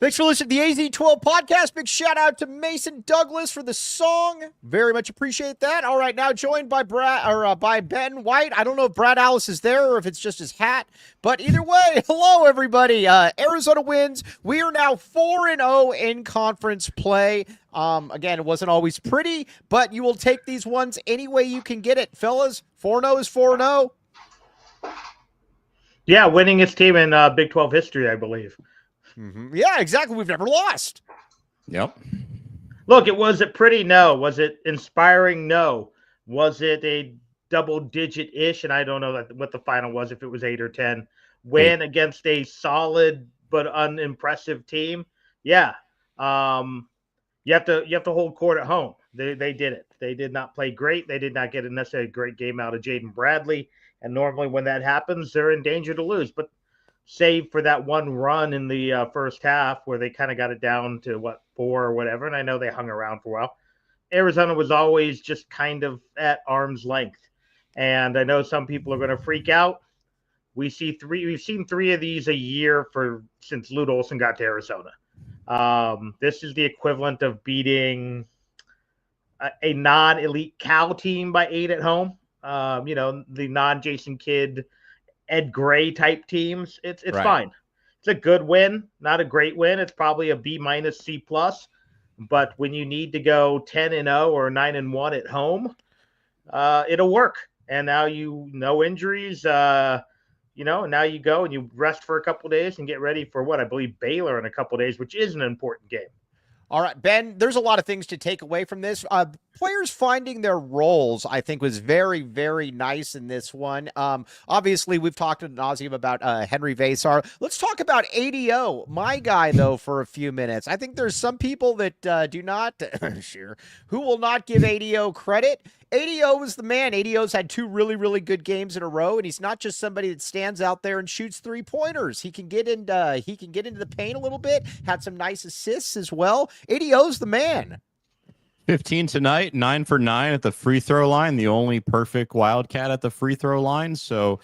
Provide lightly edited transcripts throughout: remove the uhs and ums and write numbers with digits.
Thanks for listening to the AZ12 podcast. Big shout out to Mason Douglas for the song. Very much appreciate that. All right, now joined by by Ben White. I don't know if Brad Alice is there or if it's just his hat, but either way, hello everybody. Arizona wins. We are now 4-0 in conference play. Again, it wasn't always pretty, but you will take these ones any way you can get it, fellas. 4-0 is 4-0. Yeah, winningest team in Big 12 history, I believe. Mm-hmm. Yeah, exactly. We've never lost. Yep. Look, was it pretty? No. Was it inspiring? No. Was it a double-digit-ish? And I don't know what the final was, if it was 8 or 10. Win against a solid but unimpressive team? Yeah. You have to hold court at home. They did it. They did not play great. They did not get a necessarily great game out of Jaden Bradley. And normally when that happens, they're in danger to lose. But save for that one run in the first half where they kind of got it down to, 4 or whatever. And I know they hung around for a while. Arizona was always just kind of at arm's length. And I know some people are going to freak out. We've seen 3 of these a year since Lute Olson got to Arizona. This is the equivalent of beating a non-elite Cal team by 8 at home. The non-Jason Kidd, Ed Gray type teams. It's right. Fine. It's a good win, not a great win. It's probably a B-, C+. But when you need to go 10-0 or 9-1 at home, it'll work. And now no injuries. Now you go and you rest for a couple of days and get ready for what I believe Baylor in a couple of days, which is an important game. All right, Ben, there's a lot of things to take away from this. Players finding their roles, I think, was very, very nice in this one. Obviously, we've talked ad nauseum about Henri Veesaar. Let's talk about ADO, my guy, though, for a few minutes. I think there's some people that do not, who will not give ADO credit. ADO was the man. ADO's had 2 really, really good games in a row, and he's not just somebody that stands out there and shoots 3-pointers. He can get into the paint a little bit, had some nice assists as well. ADO's the man. 15 tonight, 9 for 9 at the free throw line, the only perfect Wildcat at the free throw line. So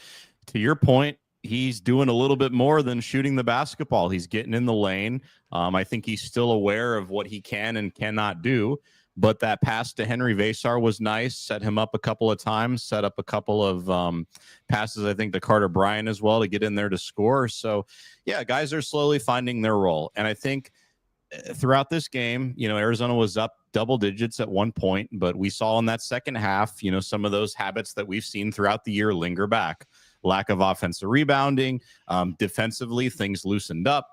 to your point, he's doing a little bit more than shooting the basketball. He's getting in the lane. I think he's still aware of what he can and cannot do. But that pass to Henri Veesaar was nice, set him up a couple of times, set up a couple of passes, I think, to Carter Bryant as well to get in there to score. So, yeah, guys are slowly finding their role. And I think throughout this game, Arizona was up double digits at one point, but we saw in that second half, some of those habits that we've seen throughout the year linger back. Lack of offensive rebounding, defensively, things loosened up.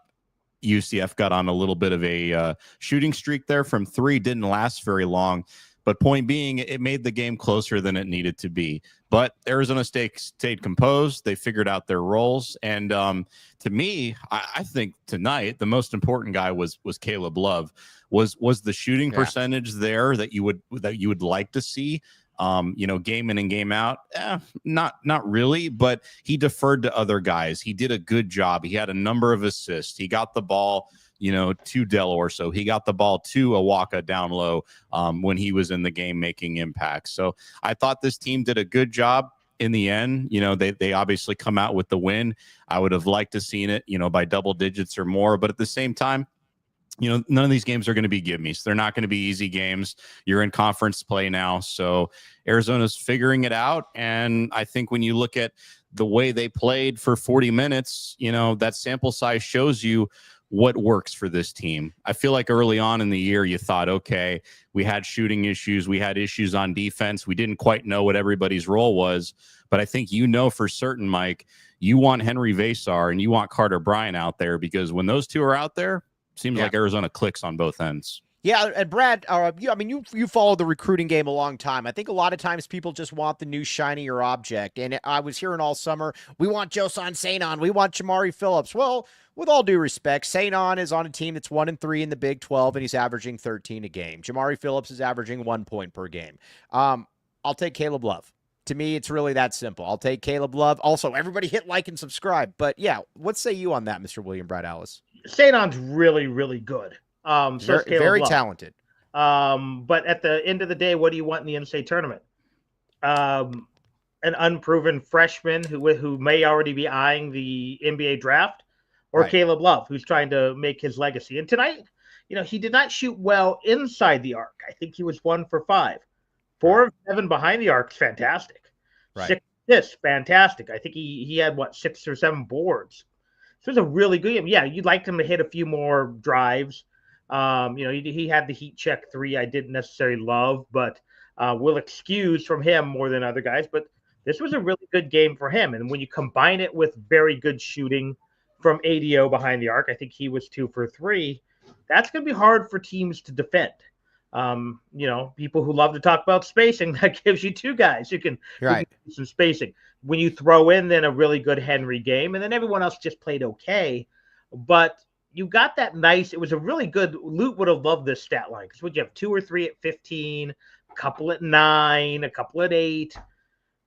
UCF got on a little bit of a shooting streak there from 3, didn't last very long. But point being, it made the game closer than it needed to be. But Arizona stayed composed. They figured out their roles. And to me, I think tonight the most important guy was Caleb Love. Was the shooting percentage there that you would like to see? Game in and game out, not really, but he deferred to other guys. He did a good job. He had a number of assists. He got the ball, to Delaware. So he got the ball to Awaka down low when he was in the game making impacts. So I thought this team did a good job in the end. They obviously come out with the win. I would have liked to seen it, by double digits or more, but at the same time, none of these games are going to be give-me's. They're not going to be easy games. You're in conference play now. So Arizona's figuring it out. And I think when you look at the way they played for 40 minutes, that sample size shows you what works for this team. I feel like early on in the year, you thought, okay, we had shooting issues. We had issues on defense. We didn't quite know what everybody's role was. But I think for certain, Mike, you want Henri Veesaar and you want Carter Bryant out there, because when those two are out there, seems like Arizona clicks on both ends. Yeah, and Brad, you followed the recruiting game a long time. I think a lot of times people just want the new shinier object. And I was hearing all summer, we want Josan Sainon, we want Jamari Phillips. Well, with all due respect, Sainon is on a team that's 1-3 in the Big 12, and he's averaging 13 a game. Jamari Phillips is averaging 1 point per game. I'll take Caleb Love. To me, it's really that simple. I'll take Caleb Love. Also, everybody hit like and subscribe. But yeah, what say you on that, Mr. William Brad Alice? Sainon's really, really good. Very talented. But at the end of the day, what do you want in the NCAA tournament? An unproven freshman who may already be eyeing the NBA draft, or Right. Caleb Love, who's trying to make his legacy. And tonight, he did not shoot well inside the arc. I think he was 1 for 5. 4 of 7 behind the arc is fantastic. Right. 6 assists, fantastic. I think he had 6 or 7 boards. So it was a really good game. Yeah, you'd like him to hit a few more drives. He had the heat check 3 I didn't necessarily love, but we'll excuse from him more than other guys. But this was a really good game for him. And when you combine it with very good shooting from ADO behind the arc, I think he was 2 for 3. That's going to be hard for teams to defend. People who love to talk about spacing, that gives you 2 guys who can do some spacing. When you throw in then a really good Henri game, and then everyone else just played okay, but you got that nice. It was a really good. Lute would have loved this stat line because would you have 2 or 3 at 15, a couple at 9, a couple at 8.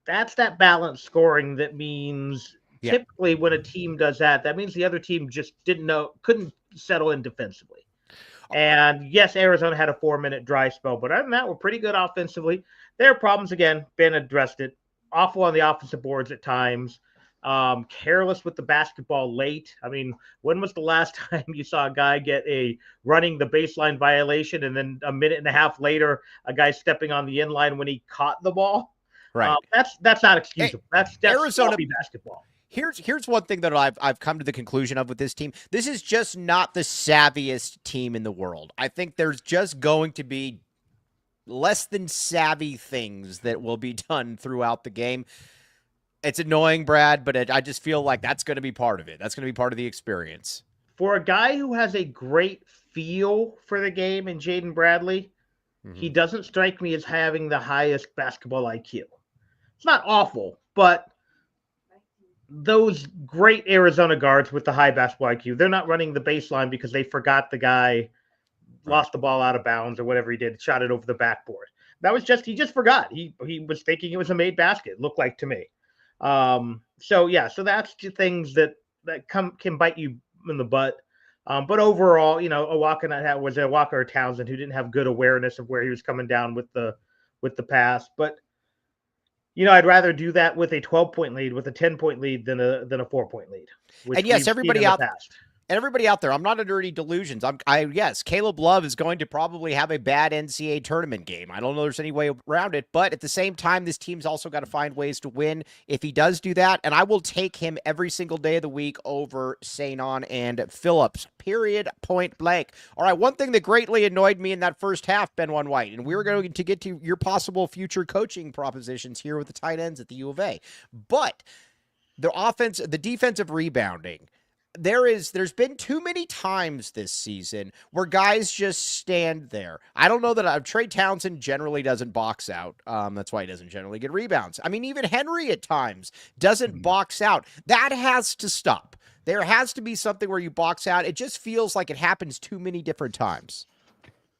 That's that balanced scoring. That means typically when a team does that, that means the other team just couldn't settle in defensively. And yes, Arizona had a 4-minute dry spell, but other than that, we're pretty good offensively. Their problems, again, Ben addressed it. Awful on the offensive boards at times. Careless with the basketball late. I mean, when was the last time you saw a guy get running the baseline violation and then a minute and a half later, a guy stepping on the inline when he caught the ball? Right. That's not excusable. That's Arizona basketball. Here's one thing that I've come to the conclusion of with this team. This is just not the savviest team in the world. I think there's just going to be less than savvy things that will be done throughout the game. It's annoying, Brad, but I just feel like that's going to be part of it. That's going to be part of the experience. For a guy who has a great feel for the game in Jaden Bradley, he doesn't strike me as having the highest basketball IQ. It's not awful, but those great Arizona guards with the high basketball IQ, they're not running the baseline because they forgot the guy lost the ball out of bounds or whatever he did, shot it over the backboard. That was he just forgot. He was thinking it was a made basket, it looked like to me. So that's the things that can bite you in the butt. But overall, Awaka was Awaka or Townsend who didn't have good awareness of where he was coming down with the pass. But I'd rather do that with a 12-point lead, with a 10-point lead than a 4-point lead. And yes, everybody out there, I'm not under any delusions. Yes, Caleb Love is going to probably have a bad NCAA tournament game. I don't know there's any way around it, but at the same time, this team's also got to find ways to win if he does do that, and I will take him every single day of the week over Sainon and Phillips, period, point blank. All right, one thing that greatly annoyed me in that first half, Ben One White, and we were going to get to your possible future coaching propositions here with the tight ends at the U of A, but the defensive rebounding, there's been too many times this season where guys just stand there. I don't know that Trey Townsend generally doesn't box out. That's why he doesn't generally get rebounds. I mean, even Henri at times doesn't box out. That has to stop. There has to be something where you box out. It just feels like it happens too many different times.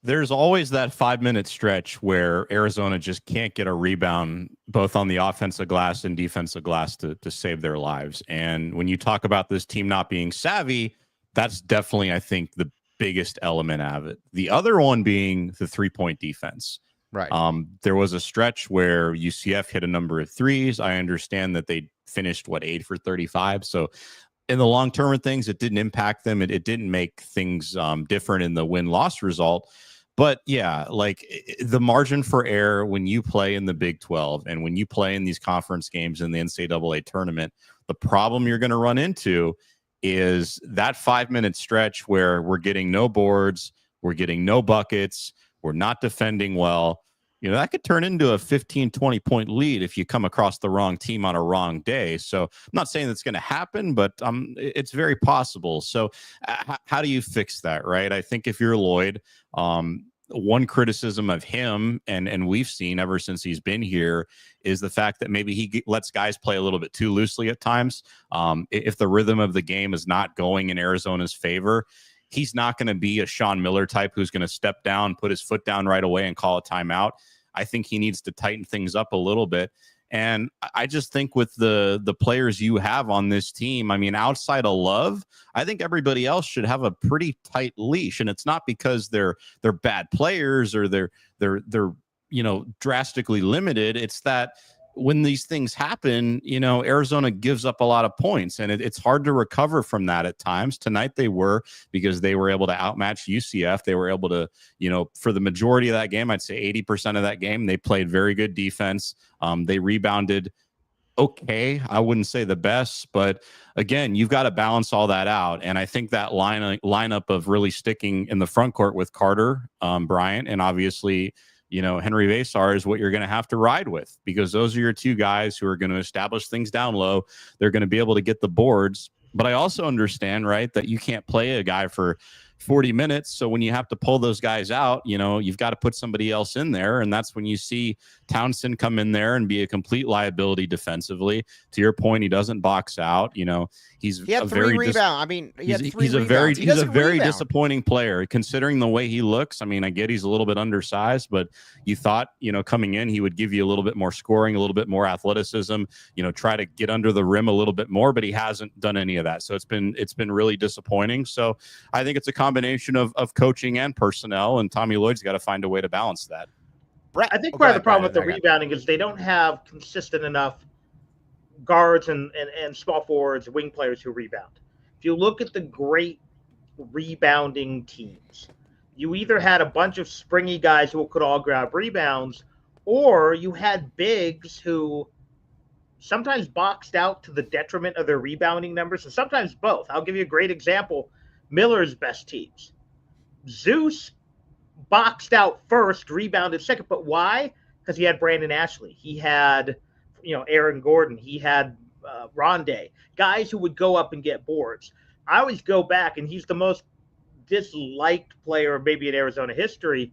There's always that 5-minute stretch where Arizona just can't get a rebound, both on the offensive glass and defensive glass, to save their lives. And when you talk about this team not being savvy, that's definitely, I think, the biggest element of it. The other one being the 3-point defense. Right. There was a stretch where UCF hit a number of threes. I understand that they finished 8 for 35. So in the long term of things, it didn't impact them. It didn't make things different in the win-loss result. But yeah, the margin for error when you play in the Big 12 and when you play in these conference games in the NCAA tournament, the problem you're going to run into is that 5-minute stretch where we're getting no boards, we're getting no buckets, we're not defending well. That could turn into a 15, 20-point lead if you come across the wrong team on a wrong day. So I'm not saying that's going to happen, but it's very possible. So how do you fix that, right? I think if you're Lloyd, one criticism of him, and we've seen ever since he's been here, is the fact that maybe he lets guys play a little bit too loosely at times. If the rhythm of the game is not going in Arizona's favor, he's not going to be a Sean Miller type who's going to step down, put his foot down right away and call a timeout. I think he needs to tighten things up a little bit. And I just think with the players you have on this team, I mean, outside of Love, I think everybody else should have a pretty tight leash. And it's not because they're bad players or they're drastically limited. It's that when these things happen, Arizona gives up a lot of points, and it's hard to recover from that at times. Tonight they were, because they were able to outmatch UCF. They were able to, for the majority of that game, I'd say 80% of that game, they played very good defense. They rebounded okay. I wouldn't say the best, but again, you've got to balance all that out. And I think that lineup of really sticking in the front court with Carter, Bryant, and obviously, Henri Veesaar is what you're going to have to ride with, because those are your two guys who are going to establish things down low. They're going to be able to get the boards. But I also understand, right, that you can't play a guy for 40 minutes. So when you have to pull those guys out, you've got to put somebody else in there. And that's when you see Townsend come in there and be a complete liability defensively. To your point, he doesn't box out. He had three rebounds. He's a very disappointing player considering the way he looks. I get he's a little bit undersized, but you thought, coming in, he would give you a little bit more scoring, a little bit more athleticism, try to get under the rim a little bit more, but he hasn't done any of that. So it's been really disappointing. So I think it's a combination of coaching and personnel, and Tommy Lloyd's got to find a way to balance that. I think part of the problem with the rebounding is they don't have consistent enough guards and small forwards, wing players who rebound. If you look at the great rebounding teams, you either had a bunch of springy guys who could all grab rebounds, or you had bigs who sometimes boxed out to the detriment of their rebounding numbers, and sometimes both. I'll give you a great example. Miller's best teams. Zeus boxed out first, rebounded second. But why? Because he had Brandon Ashley. He had, Aaron Gordon. He had Rondé. Guys who would go up and get boards. I always go back, and he's the most disliked player maybe in Arizona history.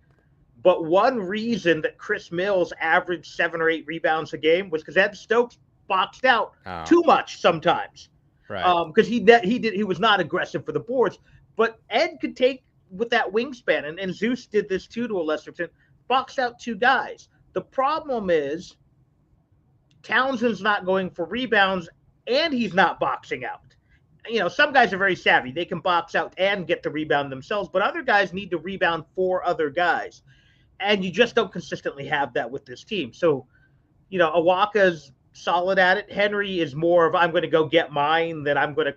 But one reason that Chris Mills averaged 7 or 8 rebounds a game was because Ed Stokes boxed out too much sometimes. Right. Because he was not aggressive for the boards, but Ed could take with that wingspan, and Zeus did this too to a lesser extent, boxed out 2 guys. The problem is Townsend's not going for rebounds, and he's not boxing out. Some guys are very savvy; they can box out and get the rebound themselves, but other guys need to rebound for other guys, and you just don't consistently have that with this team. So, Awaka's solid at it. Henri is more of, I'm going to go get mine, than I'm going to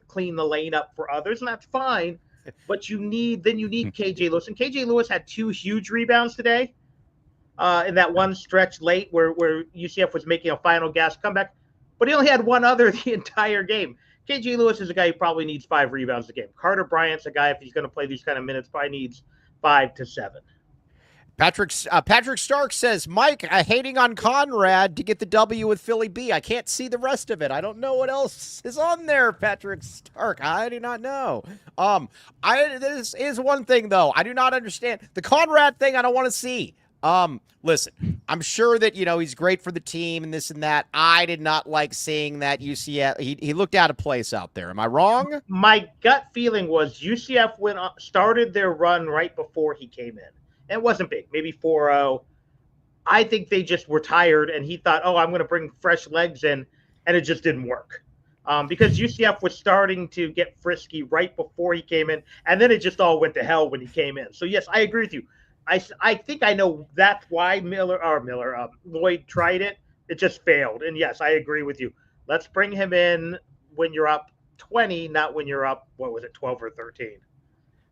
clean the lane up for others, and that's fine. But you need KJ Lewis, and KJ Lewis had 2 huge rebounds today in that one stretch late where UCF was making a final gasp comeback, but he only had one other the entire game. KJ Lewis is a guy who probably needs 5 rebounds a game. Carter Bryant's a guy, if he's going to play these kind of minutes, probably needs 5 to 7. Patrick Stark says, Mike, hating on Conrad to get the W with Philly B. I can't see the rest of it. I don't know what else is on there, Patrick Stark. I do not know. This is one thing, though. I do not understand. The Conrad thing I don't want to see. Listen, I'm sure that, he's great for the team and this and that. I did not like seeing that UCF. He looked out of place out there. Am I wrong? My gut feeling was UCF started their run right before he came in. It wasn't big, maybe 4-0. I think they just were tired, and he thought, I'm going to bring fresh legs in, and it just didn't work. Because UCF was starting to get frisky right before he came in, and then it just all went to hell when he came in. So, yes, I agree with you. I think I know that's why Lloyd tried it. It just failed. And, yes, I agree with you. Let's bring him in when you're up 20, not when you're up, 12 or 13.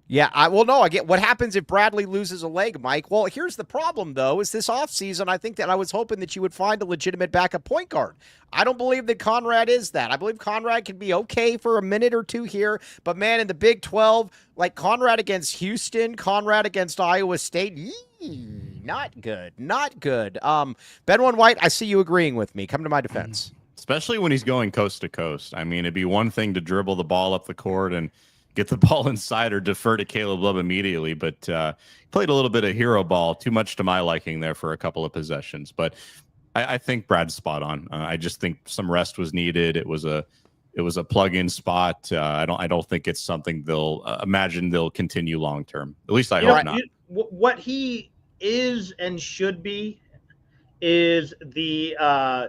Yeah, I get what happens if Bradley loses a leg, Mike. Well, here's the problem, though, is this offseason, I think that I was hoping that you would find a legitimate backup point guard. I don't believe that Conrad is that. I believe Conrad can be okay for a minute or two here, but, man, in the Big 12, like Conrad against Houston, Conrad against Iowa State, not good, not good. Ben One White, I see you agreeing with me. Come to my defense. Especially when he's going coast to coast. It'd be one thing to dribble the ball up the court and get the ball inside or defer to Caleb Love immediately, but played a little bit of hero ball, too much to my liking there for a couple of possessions. But I think Brad's spot on. I just think some rest was needed. It was a plug-in spot. I don't think it's something they'll imagine they'll continue long term. At least I hope not. What he is and should be is the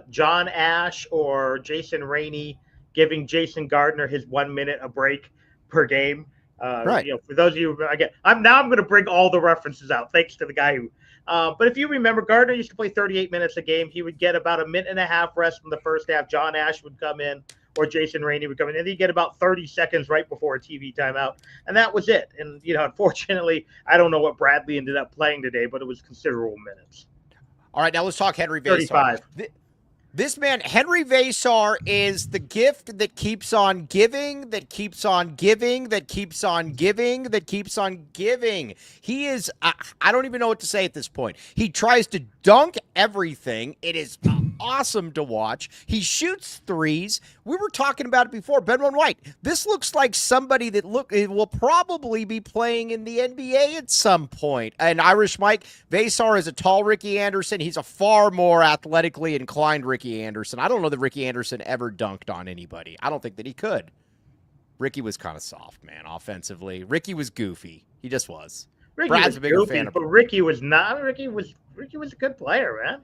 John Ash or Jason Rainey giving Jason Gardner his 1 minute a break per game. Right. For those of you, I'm going to bring all the references out, thanks to the guy who But if you remember, Gardner used to play 38 minutes a game. He would get about a minute and a half rest from the first half. John Ash would come in, or Jason Rainey would come in, and he'd get about 30 seconds right before a TV timeout. And that was it. And, unfortunately, I don't know what Bradley ended up playing today, but it was considerable minutes. All right, now let's talk Henri Veesaar. 35. This man, Henri Veesaar, is the gift that keeps on giving, that keeps on giving, that keeps on giving, that keeps on giving. He is, I don't even know what to say at this point. He tries to dunk everything. It is awesome to watch. He shoots threes. We were talking about it before. Benjamin White, this looks like somebody that will probably be playing in the NBA at some point. And Irish Mike, Veesaar is a tall Ricky Anderson. He's a far more athletically inclined Ricky Anderson. I don't know that Ricky Anderson ever dunked on anybody. I don't think that he could. Ricky was kind of soft, man, offensively. Ricky was goofy. He just was. Brad's a bigger fan of him. But Ricky was not. Ricky was a good player, man.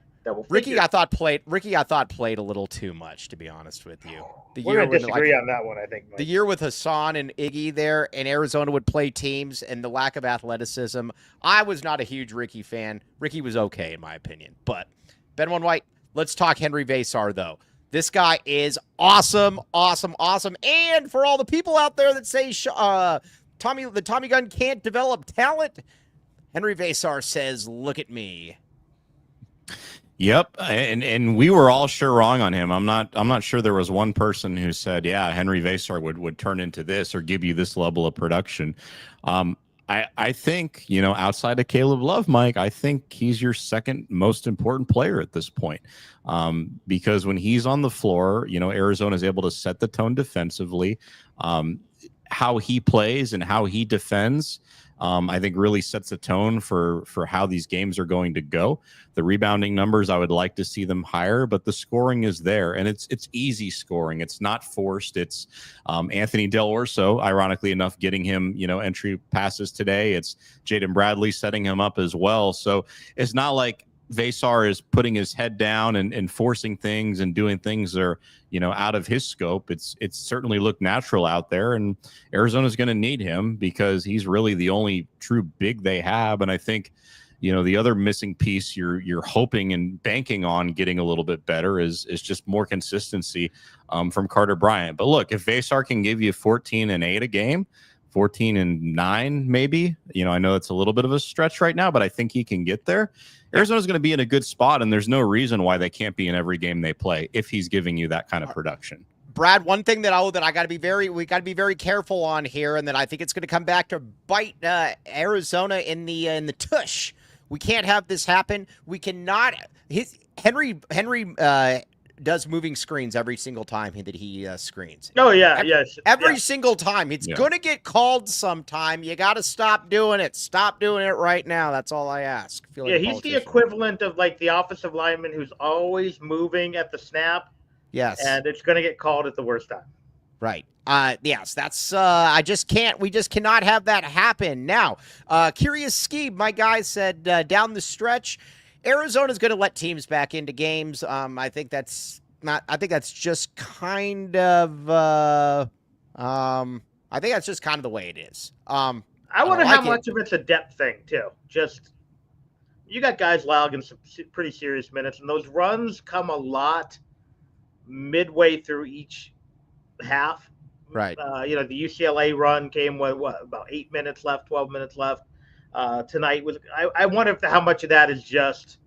Ricky, I thought played a little too much, to be honest with you. We're gonna disagree on that one, I think. Mike. The year with Hassan and Iggy there, and Arizona would play teams, and the lack of athleticism. I was not a huge Ricky fan. Ricky was okay, in my opinion. But Ben White, let's talk Henri Veesaar, though. This guy is awesome, awesome, awesome. And for all the people out there that say the Tommy Gun can't develop talent, Henri Veesaar says, "Look at me." Yep, and we were all sure wrong on him. I'm not sure there was one person who said, yeah, Henri Veesaar would turn into this or give you this level of production. I think, outside of Caleb Love, Mike, I think he's your second most important player at this point. Because when he's on the floor, Arizona is able to set the tone defensively. How he plays and how he defends, I think really sets the tone for how these games are going to go. The rebounding numbers, I would like to see them higher, but the scoring is there, and it's easy scoring. It's not forced. It's Anthony Del Orso, ironically enough, getting him entry passes today. It's Jaden Bradley setting him up as well. So it's not like Veesaar is putting his head down and forcing things and doing things that are out of his scope. It's certainly looked natural out there, and Arizona's going to need him because he's really the only true big they have. And I think the other missing piece you're hoping and banking on getting a little bit better is just more consistency from Carter Bryant. But look, if Veesaar can give you 14 and 8 a game, 14 and 9 maybe, I know it's a little bit of a stretch right now, but I think he can get there. Arizona's going to be in a good spot, and there's no reason why they can't be in every game they play if he's giving you that kind of production. Brad, one thing that we got to be very careful on here, and then I think it's going to come back to bite Arizona in the tush. We can't have this happen. We cannot. Henry does moving screens every single time that he screens. Oh, yeah, yes. Every single time. It's going to get called sometime. You got to stop doing it. Stop doing it right now. That's all I ask. He's the equivalent of like the offensive lineman who's always moving at the snap. Yes. And it's going to get called at the worst time. Right. Yes, that's we just cannot have that happen. Now, Curious Ski, my guy said down the stretch, Arizona's going to let teams back into games. I think that's just kind of the way it is. I wonder how much of it's a depth thing too. Just you got guys logging some pretty serious minutes, and those runs come a lot midway through each half. Right. The UCLA run came with about 8 minutes left, 12 minutes left. Tonight was. I wonder how much of that is just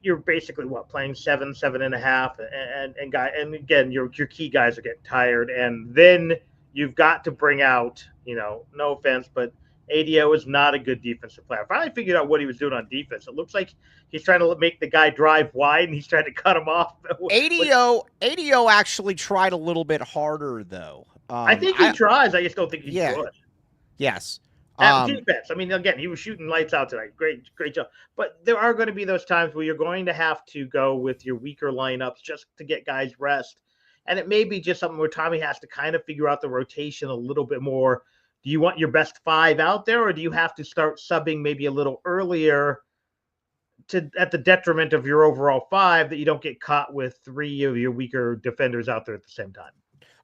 you're basically playing 7.5, and again your key guys are getting tired, and then you've got to bring out no offense, but ADO is not a good defensive player. I finally figured out what he was doing on defense. It looks like he's trying to make the guy drive wide, and he's trying to cut him off. ADO actually tried a little bit harder though. I think he tries. I just don't think he's good. Yes. Defense. I mean, again, he was shooting lights out tonight. Great job. But there are going to be those times where you're going to have to go with your weaker lineups just to get guys rest. And it may be just something where Tommy has to kind of figure out the rotation a little bit more. Do you want your best 5 out there, or do you have to start subbing maybe a little earlier at the detriment of your overall 5 that you don't get caught with 3 of your weaker defenders out there at the same time?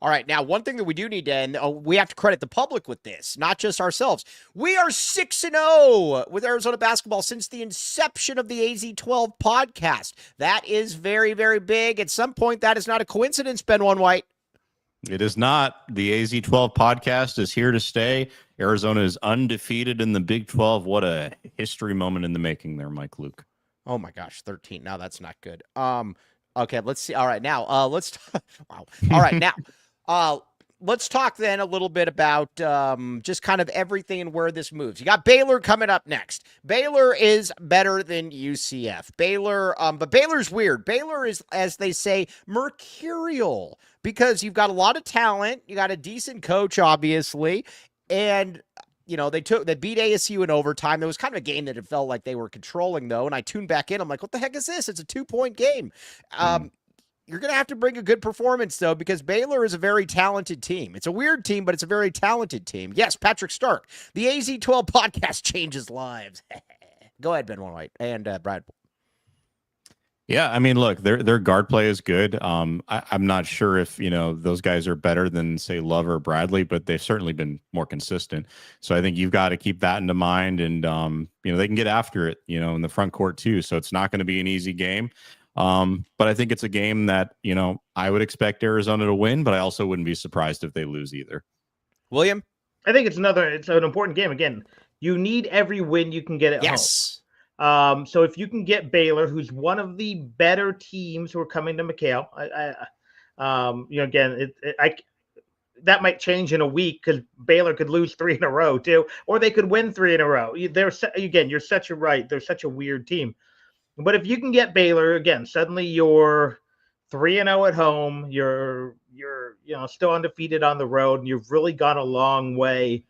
All right, now one thing that we do need to end, we have to credit the public with this, not just ourselves. We are 6-0 with Arizona basketball since the inception of the AZ12 podcast. That is very, very big. At some point, that is not a coincidence, Ben One White. It is not. The AZ12 podcast is here to stay. Arizona is undefeated in the Big 12. What a history moment in the making there, Mike Luke. Oh my gosh, 13. Now that's not good. Okay, let's see. All right, now let's wow. All right, now let's talk then a little bit about just kind of everything and where this moves. You got Baylor coming up next. Baylor is better than UCF. But Baylor's weird. Baylor is, as they say, mercurial because you've got a lot of talent. You got a decent coach, obviously, and they beat ASU in overtime. There was kind of a game that it felt like they were controlling, though, and I tuned back in. I'm like, what the heck is this? It's a 2-point game. You're going to have to bring a good performance, though, because Baylor is a very talented team. It's a weird team, but it's a very talented team. Yes, Patrick Stark. The AZ12 podcast changes lives. Go ahead, Ben One White and Bryant. Yeah, I mean, look, their guard play is good. I'm not sure if those guys are better than say Love or Bradley, but they've certainly been more consistent. So I think you've got to keep that into mind, and they can get after it, in the front court too. So it's not going to be an easy game, but I think it's a game that I would expect Arizona to win, but I also wouldn't be surprised if they lose either. William, I think it's an important game. Again, you need every win you can get at home. So if you can get Baylor, who's one of the better teams who are coming to McHale, that might change in a week because Baylor could lose 3 in a row too, or they could win 3 in a row. You're such a right. They're such a weird team. But if you can get Baylor again, suddenly you're 3-0 at home. You're still undefeated on the road, and you've really gone a long way.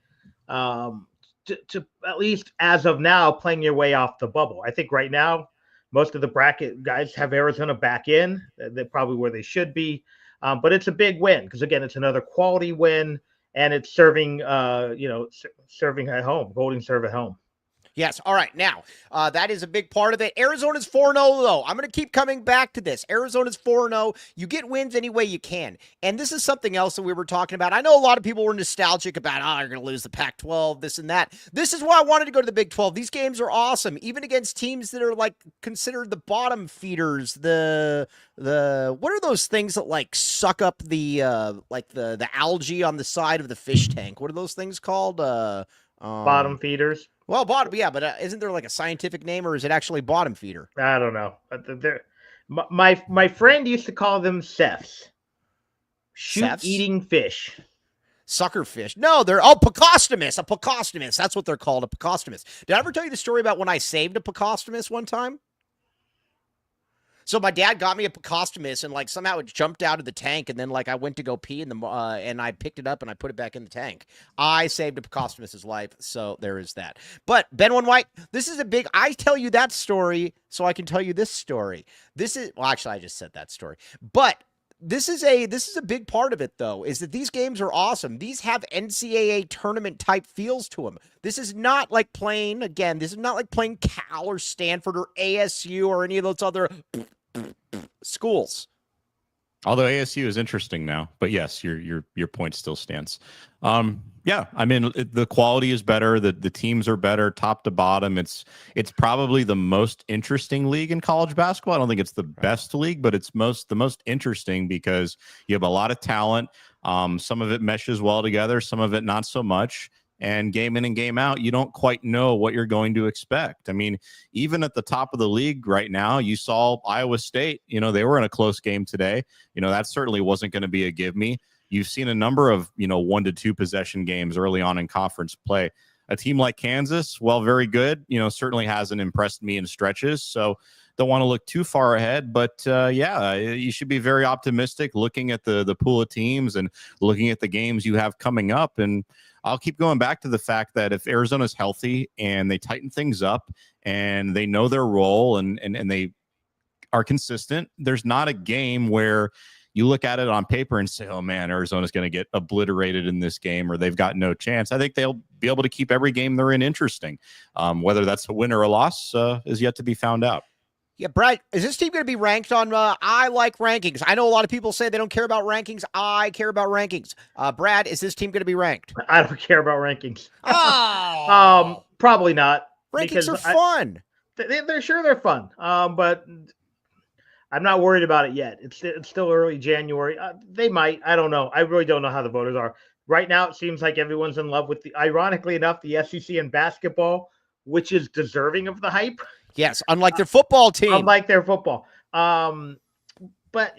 To at least as of now, playing your way off the bubble. I think right now, most of the bracket guys have Arizona back in. They're probably where they should be. But it's a big win because, again, it's another quality win, and it's serving at home, holding serve at home. Yes. All right. Now, that is a big part of it. Arizona's 4-0, though. I'm going to keep coming back to this. Arizona's 4-0. You get wins any way you can. And this is something else that we were talking about. I know a lot of people were nostalgic about, you're going to lose the Pac-12, this and that. This is why I wanted to go to the Big 12. These games are awesome, even against teams that are, considered the bottom feeders. The what are those things that, suck up the algae on the side of the fish tank? What are those things called? Bottom feeders. Well, bottom, yeah, but isn't there a scientific name, or is it actually bottom feeder? I don't know. My friend used to call them cephs. Shoot-eating fish. Sucker fish. No, they're Pocostomus. A Pocostomus. That's what they're called, a Pocostomus. Did I ever tell you the story about when I saved a Pocostomus one time? So my dad got me a Pocostomus, and somehow it jumped out of the tank, and then I went to go pee in and I picked it up and I put it back in the tank. I saved a Pocostomus's life, so there is that. But Ben One White, this is a big. I tell you that story so I can tell you this story. Actually, I just said that story, but. This is a big part of it, though, is that these games are awesome. These have NCAA tournament type feels to them. This is not like playing Cal or Stanford or ASU or any of those other schools. Although ASU is interesting now, but yes, your point still stands. Yeah, I mean the quality is better, the teams are better, top to bottom. It's probably the most interesting league in college basketball. I don't think it's the best league, but it's the most interesting because you have a lot of talent. Some of it meshes well together, some of it not so much. And game in and game out, you don't quite know what you're going to expect. I mean, even at the top of the league right now, you saw Iowa State, they were in a close game today. That certainly wasn't going to be a give me. You've seen a number of, 1 to 2 possession games early on in conference play. A team like Kansas, well, very good, certainly hasn't impressed me in stretches. So don't want to look too far ahead, but yeah, you should be very optimistic looking at the pool of teams and looking at the games you have coming up. And I'll keep going back to the fact that if Arizona's healthy and they tighten things up and they know their role and they are consistent, there's not a game where you look at it on paper and say, oh man, Arizona's going to get obliterated in this game or they've got no chance. I think they'll be able to keep every game they're in interesting. Whether that's a win or a loss is yet to be found out. Yeah, Brad, is this team going to be ranked on I like rankings? I know a lot of people say they don't care about rankings. I care about rankings. Brad, is this team going to be ranked? I don't care about rankings. Oh, Probably not. rankings Because are fun. they're sure they're fun. But I'm not worried about it yet. It's still early January. They might. I don't know. I really don't know how the voters are. Right now, it seems like everyone's in love with ironically enough, the SEC in basketball, which is deserving of the hype. Yes, unlike their football team. Unlike their football. But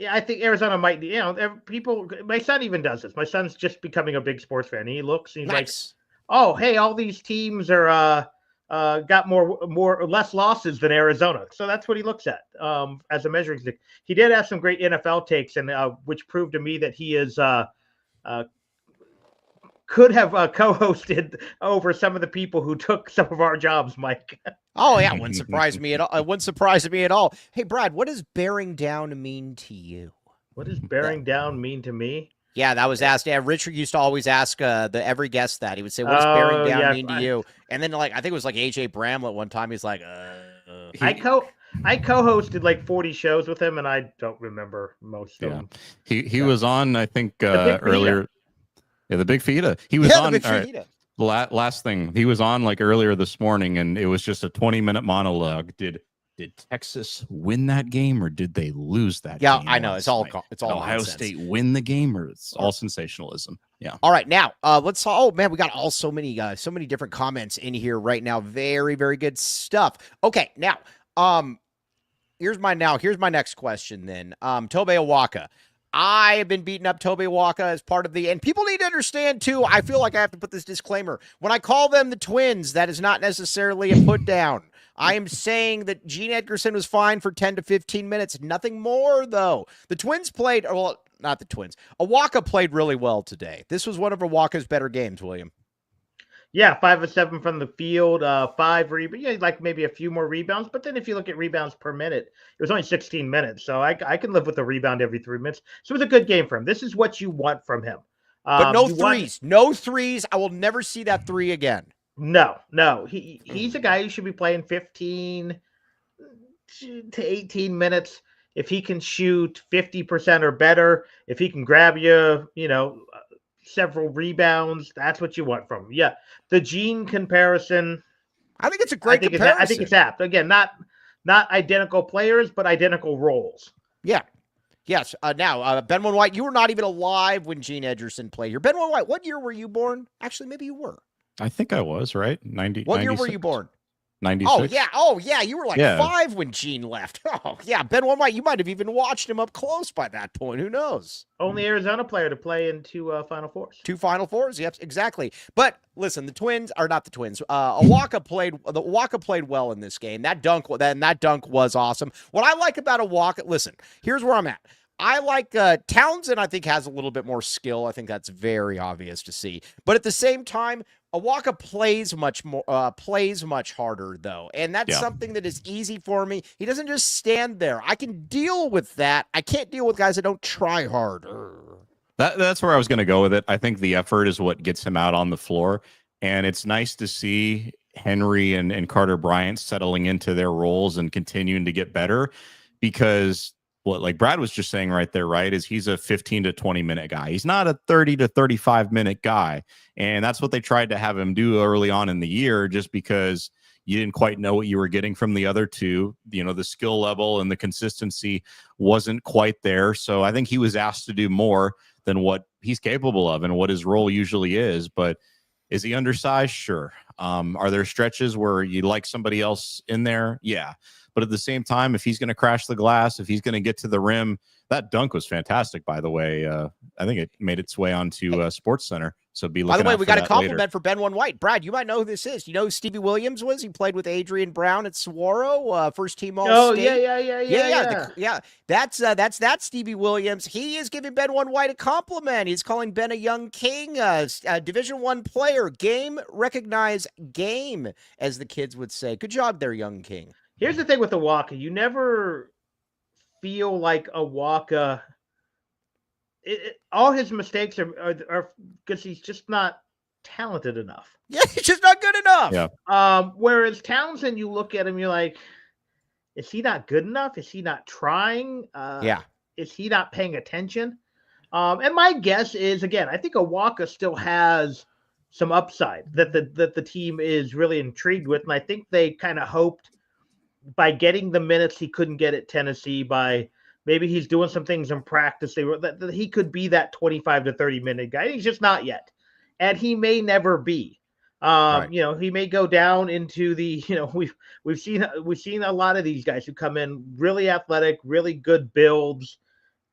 I think Arizona might, people, my son even does this. My son's just becoming a big sports fan. He looks, he's like, oh, hey, all these teams are, got more or less losses than Arizona. So that's what he looks at as a measuring stick. He did have some great NFL takes, and which proved to me that he is could have co-hosted over some of the people who took some of our jobs, Mike. Oh, yeah, wouldn't surprise me at all. It wouldn't surprise me at all. Hey, Brad, what does bearing down mean to you? What does bearing down mean to me? Yeah, that was asked. Yeah, Richard used to always ask every guest that. He would say, what does bearing down mean to you? And then, I think it was AJ Bramlett one time. He's like, I co-hosted like 40 shows with him, and I don't remember most of them. He was on, I think, earlier. Yeah, the Big Fajita. He was on. Last thing, he was on earlier this morning, and it was just a 20-minute monologue. Did Texas win that game, or did they lose that game? Yeah, I know. It's all Ohio State win the game, or it's all sensationalism. Yeah. All right, now let's. Oh man, we got so many different comments in here right now. Very, very good stuff. Okay, now here's my next question. Then Tobe Awaka. I have been beating up Tobe Awaka as part of and people need to understand too, I feel like I have to put this disclaimer. When I call them the Twins, that is not necessarily a put down. I am saying that Gene Edgerson was fine for 10 to 15 minutes. Nothing more, though. The Twins played, well, not the Twins. Awaka played really well today. This was one of Awaka's better games, William. Yeah, 5 of 7 from the field, 5 rebounds. Yeah, maybe a few more rebounds. But then if you look at rebounds per minute, it was only 16 minutes. So I can live with a rebound every 3 minutes. So it was a good game for him. This is what you want from him. But no threes. No threes. I will never see that 3 again. No. He's a guy who should be playing 15 to 18 minutes. If he can shoot 50% or better, if he can grab you, several rebounds, that's what you want from him. Yeah. The Gene comparison. I think it's a great comparison. I think it's apt. Again, not identical players, but identical roles. Yeah. Yes. Now, Benwin White, you were not even alive when Gene Edgerson played here. Benwin White, what year were you born? Actually, maybe you were. I think I was, right? 90. What year were you born? 96. Oh, yeah. You were 5 when Gene left. Oh, yeah. Benwin White, you might have even watched him up close by that point. Who knows? Only Arizona player to play in 2 Final Fours. 2 Final Fours. Yep, exactly. But listen, the Twins are not the Twins. Awaka played well in this game. That dunk was awesome. What I like about Awaka, listen, here's where I'm at. I like Townsend, I think, has a little bit more skill. I think that's very obvious to see. But at the same time, Awaka plays much harder, though. And that's something that is easy for me. He doesn't just stand there. I can deal with that. I can't deal with guys that don't try harder. That's where I was going to go with it. I think the effort is what gets him out on the floor. And it's nice to see Henri and Carter Bryant settling into their roles and continuing to get better, because like Brad was just saying right there, right, is he's a 15 to 20 minute guy. He's not a 30 to 35 minute guy. And that's what they tried to have him do early on in the year, just because you didn't quite know what you were getting from the other two. The skill level and the consistency wasn't quite there. So I think he was asked to do more than what he's capable of and what his role usually is. But is he undersized? Sure. Are there stretches where you like somebody else in there? Yeah. But at the same time, if he's going to crash the glass, if he's going to get to the rim, that dunk was fantastic, by the way. I think it made its way onto SportsCenter. So be looking. By the way, we got a compliment later for Ben White. Brad, you might know who this is. You know who Stevie Williams was? He played with Adrian Brown at Saguaro, first team All-State. Yeah. That's Stevie Williams. He is giving Ben White a compliment. He's calling Ben a young king, a Division I player. Game recognized game, as the kids would say. Good job there, young king. Here's the thing with Awaka. You never feel like Awaka. All his mistakes are because he's just not talented enough. Yeah, he's just not good enough. Yeah. Whereas Townsend, you look at him, you're like, Is he not good enough? Is he not trying? Yeah. Is he not paying attention? And my guess is, again, I think Awaka still has some upside that the team is really intrigued with, and I think they kind of hoped by getting the minutes he couldn't get at Tennessee, by maybe he's doing some things in practice, that he could be that 25 to 30-minute guy. He's just not yet, and he may never be. Right. He may go down into the, we've seen a lot of these guys who come in really athletic, really good builds,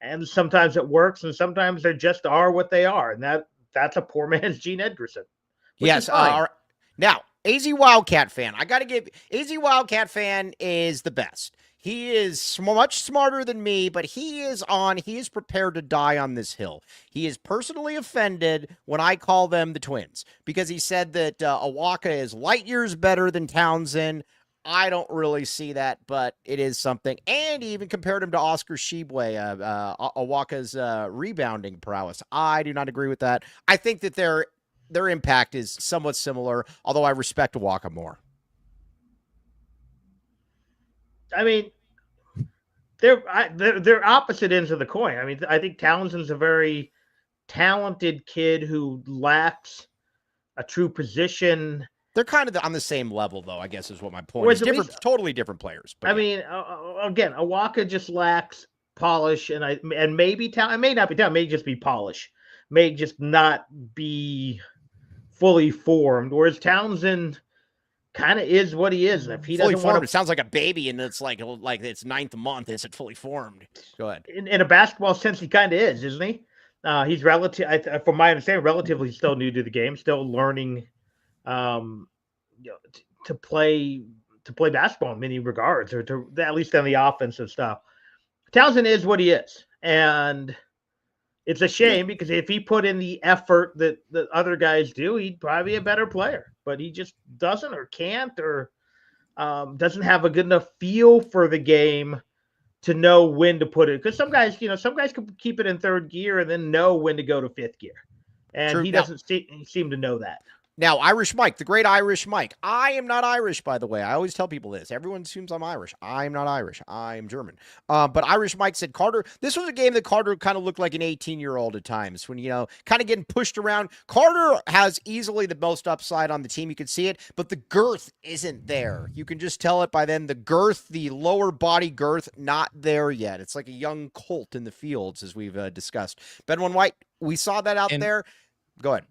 and sometimes it works, and sometimes they just are what they are, and that's a poor man's Gene Edgerson. Yes. Now, AZ Wildcat fan, I got to give AZ Wildcat fan is the best. He is much smarter than me, but he is prepared to die on this hill. He is personally offended when I call them the Twins because he said that Awaka is light years better than Townsend. I don't really see that, but it is something. And he even compared him to Oscar Shibwe, Awaka's rebounding prowess. I do not agree with that. I think that their impact is somewhat similar, although I respect Awaka more. I mean, they're opposite ends of the coin. I mean, I think Townsend's a very talented kid who lacks a true position. They're kind of on the same level, though, I guess is what my point is. Totally different players. But I mean, again, Awaka just lacks polish, and maybe talent. It may not be talent. It may just be polish. May just not be fully formed. Whereas Townsend kind of is what he is. If he fully doesn't formed, want it sounds like a baby, and it's like its ninth month. Is it fully formed? Go ahead. In a basketball sense, he kind of is, isn't he? He's from my understanding, relatively still new to the game, still learning. To play basketball in many regards, or to at least on the offensive stuff. Townsend is what he is, and it's a shame because if he put in the effort that other guys do, he'd probably be a better player. But he just doesn't, or can't, or doesn't have a good enough feel for the game to know when to put it. Because some guys can keep it in third gear and then know when to go to fifth gear, and True. he doesn't seem to know that. Now, Irish Mike, the great Irish Mike. I am not Irish, by the way. I always tell people this. Everyone assumes I'm Irish. I'm not Irish. I'm German. But Irish Mike said, Carter, this was a game that Carter kind of looked like an 18-year-old at times when, kind of getting pushed around. Carter has easily the most upside on the team. You can see it, but the girth isn't there. You can just tell it by then. The girth, the lower body girth, not there yet. It's like a young colt in the fields, as we've discussed. Benwin White, we saw that out there. Go ahead.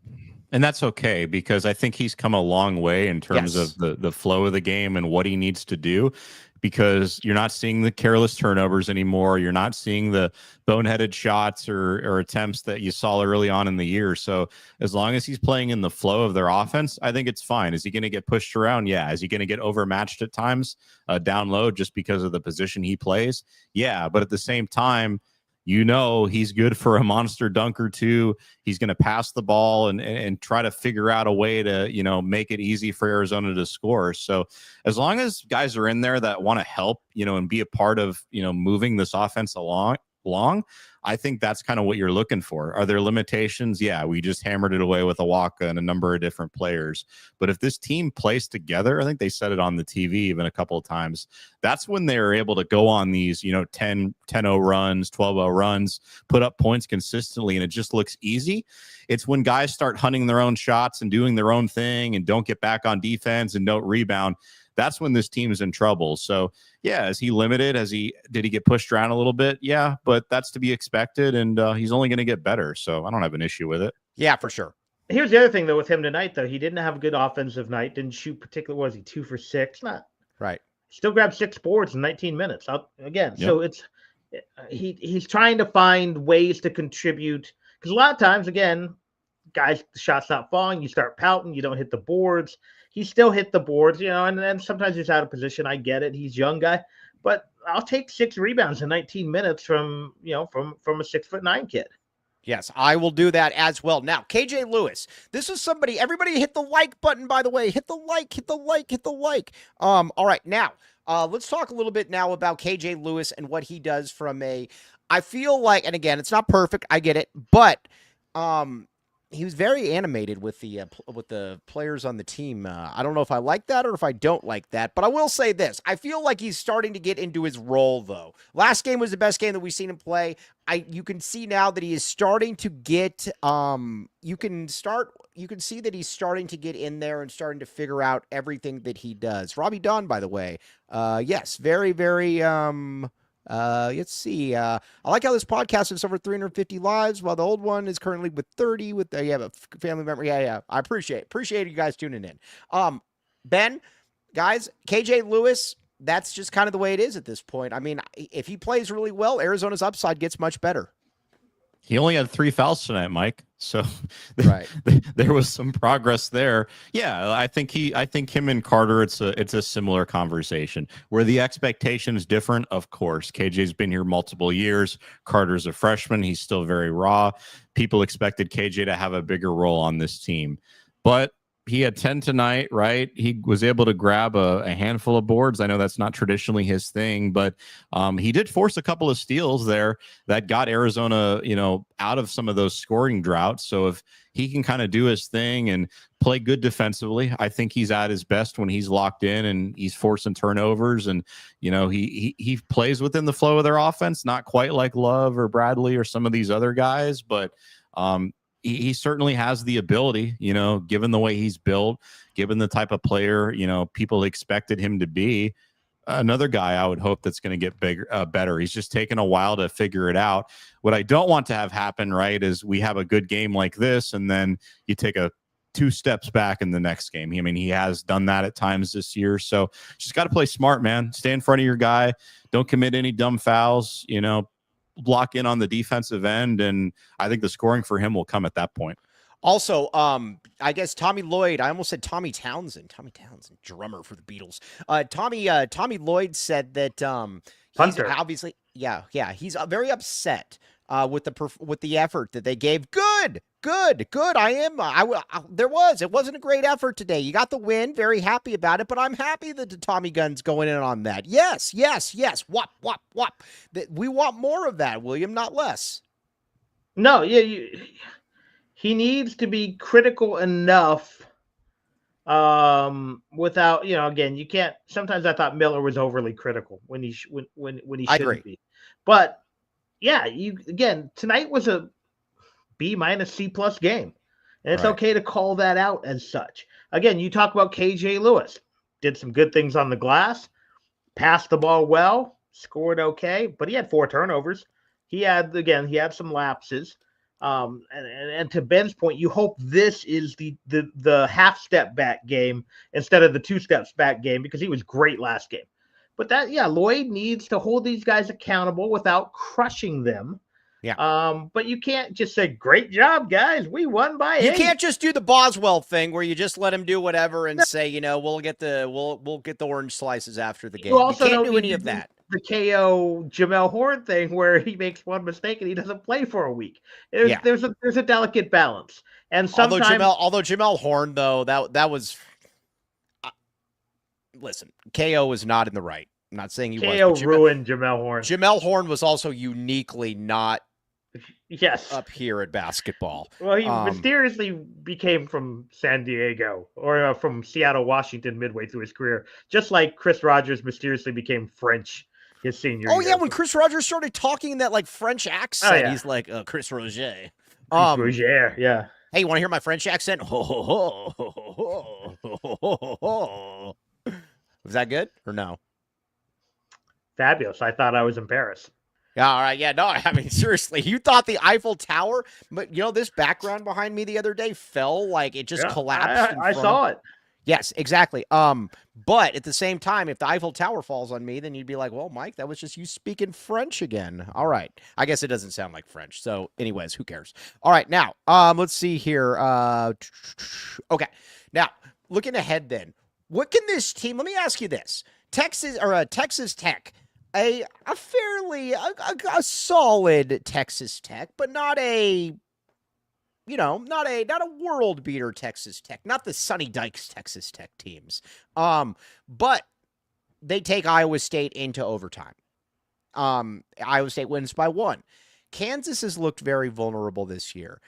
And that's okay, because I think he's come a long way in terms of the flow of the game and what he needs to do, because you're not seeing the careless turnovers anymore. You're not seeing the boneheaded shots or attempts that you saw early on in the year. So as long as he's playing in the flow of their offense, I think it's fine. Is he going to get pushed around? Yeah. Is he going to get overmatched at times down low just because of the position he plays? Yeah. But at the same time, he's good for a monster dunk or two. He's going to pass the ball and try to figure out a way to, make it easy for Arizona to score. So as long as guys are in there that want to help, and be a part of, moving this offense along, I think that's kind of what you're looking for. Are there limitations? Yeah, we just hammered it away with Awaka and a number of different players. But if this team plays together, I think they said it on the TV even a couple of times, that's when they're able to go on these, 10-0 runs, 12-0 runs, put up points consistently, and it just looks easy. It's when guys start hunting their own shots and doing their own thing and don't get back on defense and don't rebound. That's when this team is in trouble. So, yeah, is he limited? Did he get pushed around a little bit? Yeah, but that's to be expected, and he's only going to get better. So I don't have an issue with it. Yeah, for sure. Here's the other thing, though, with him tonight, though. He didn't have a good offensive night. Didn't shoot particularly. Was he 2 for 6? Not right. Still grabbed 6 boards in 19 minutes. Again, yep. So he's trying to find ways to contribute, because a lot of times, again, guys, the shot's not falling. You start pouting. You don't hit the boards. He still hit the boards, and then sometimes he's out of position. I get it. He's a young guy, but I'll take 6 rebounds in 19 minutes from a 6'9" kid. Yes, I will do that as well. Now, KJ Lewis, this is somebody, everybody hit the like button, by the way. Hit the like. All right, now, let's talk a little bit now about KJ Lewis and what he does I feel like, and again, it's not perfect, I get it, but he was very animated with the players on the team. I don't know if I like that or if I don't like that, but I will say this. I feel like he's starting to get into his role, though. Last game was the best game that we've seen him play. You can see now that he is starting to get you can see that he's starting to get in there and starting to figure out everything that he does. Robbie Don, by the way. Yes, very, very let's see. I like how this podcast has over 350 lives, while the old one is currently with 30. With you have a family member. Yeah. I appreciate you guys tuning in. Ben, guys, KJ Lewis. That's just kind of the way it is at this point. I mean, if he plays really well, Arizona's upside gets much better. He only had 3 fouls tonight, Mike. So right. there was some progress there. Yeah, I think him and Carter, it's a similar conversation where the expectation is different. Of course, KJ's been here multiple years. Carter's a freshman. He's still very raw. People expected KJ to have a bigger role on this team, but he had 10 tonight, right? He was able to grab a handful of boards. I know that's not traditionally his thing, but he did force a couple of steals there that got Arizona, out of some of those scoring droughts. So if he can kind of do his thing and play good defensively, I think he's at his best when he's locked in and he's forcing turnovers. And, he plays within the flow of their offense, not quite like Love or Bradley or some of these other guys, but he certainly has the ability, given the way he's built, given the type of player, people expected him to be. Another guy I would hope that's going to get better. He's just taken a while to figure it out. What I don't want to have happen, right, is we have a good game like this, and then you take 2 steps back in the next game. I mean, he has done that at times this year. So just got to play smart, man. Stay in front of your guy. Don't commit any dumb fouls, block in on the defensive end, and I think the scoring for him will come at that point. Also, I guess Tommy Lloyd, I almost said Tommy Townsend, drummer for the Beatles. Tommy Lloyd said that he's obviously, he's very upset with the effort that they gave. Good. It wasn't a great effort today. You got the win, very happy about it, but I'm happy that the Tommy Gunn's going in on that. Yes. Whop. We want more of that, William, not less. No, he needs to be critical enough without, again, you can't. Sometimes I thought Miller was overly critical when he shouldn't be. But yeah, tonight was a B- C+ game. And it's okay to call that out as such. Again, you talk about KJ Lewis. Did some good things on the glass, passed the ball well, scored okay, but he had 4 turnovers. He had some lapses. And to Ben's point, you hope this is the half step back game instead of the 2 steps back game, because he was great last game. But Lloyd needs to hold these guys accountable without crushing them. Yeah. But you can't just say, "Great job, guys. We won by 8." You can't just do the Boswell thing where you just let him do whatever and say, we'll get the orange slices after the game. You can't do any of that. The KO Jamel Horn thing where he makes one mistake and he doesn't play for a week. There's a delicate balance. And sometimes, although Jamel Horn, though, that was listen, KO was not in the right. I'm not saying he was. KO ruined Jamel Horn. Jamel Horn was also uniquely not up here at basketball. Well, he mysteriously became from San Diego or from Seattle, Washington midway through his career, just like Chris Rogers mysteriously became French his senior year. Oh, yeah, when Chris Rogers started talking in that, French accent, he's like, Chris Roger. Roger, yeah. Hey, you want to hear my French accent? Was that good or no? Fabulous. I thought I was in Paris. Yeah, all right. Yeah, no, I mean, seriously, you thought the Eiffel Tower, but this background behind me the other day fell, it just collapsed. I saw it. Yes, exactly. But at the same time, if the Eiffel Tower falls on me, then you'd be like, well, Mike, that was just you speaking French again. All right. I guess it doesn't sound like French. So anyways, who cares? All right. Now, let's see here. Okay. Now, looking ahead then, what can this team, let me ask you this. Texas Tech, a fairly a solid Texas Tech, but not a world beater Texas Tech, not the Sonny Dykes Texas Tech teams. But they take Iowa State into overtime. Iowa State wins by 1. Kansas has looked very vulnerable this year.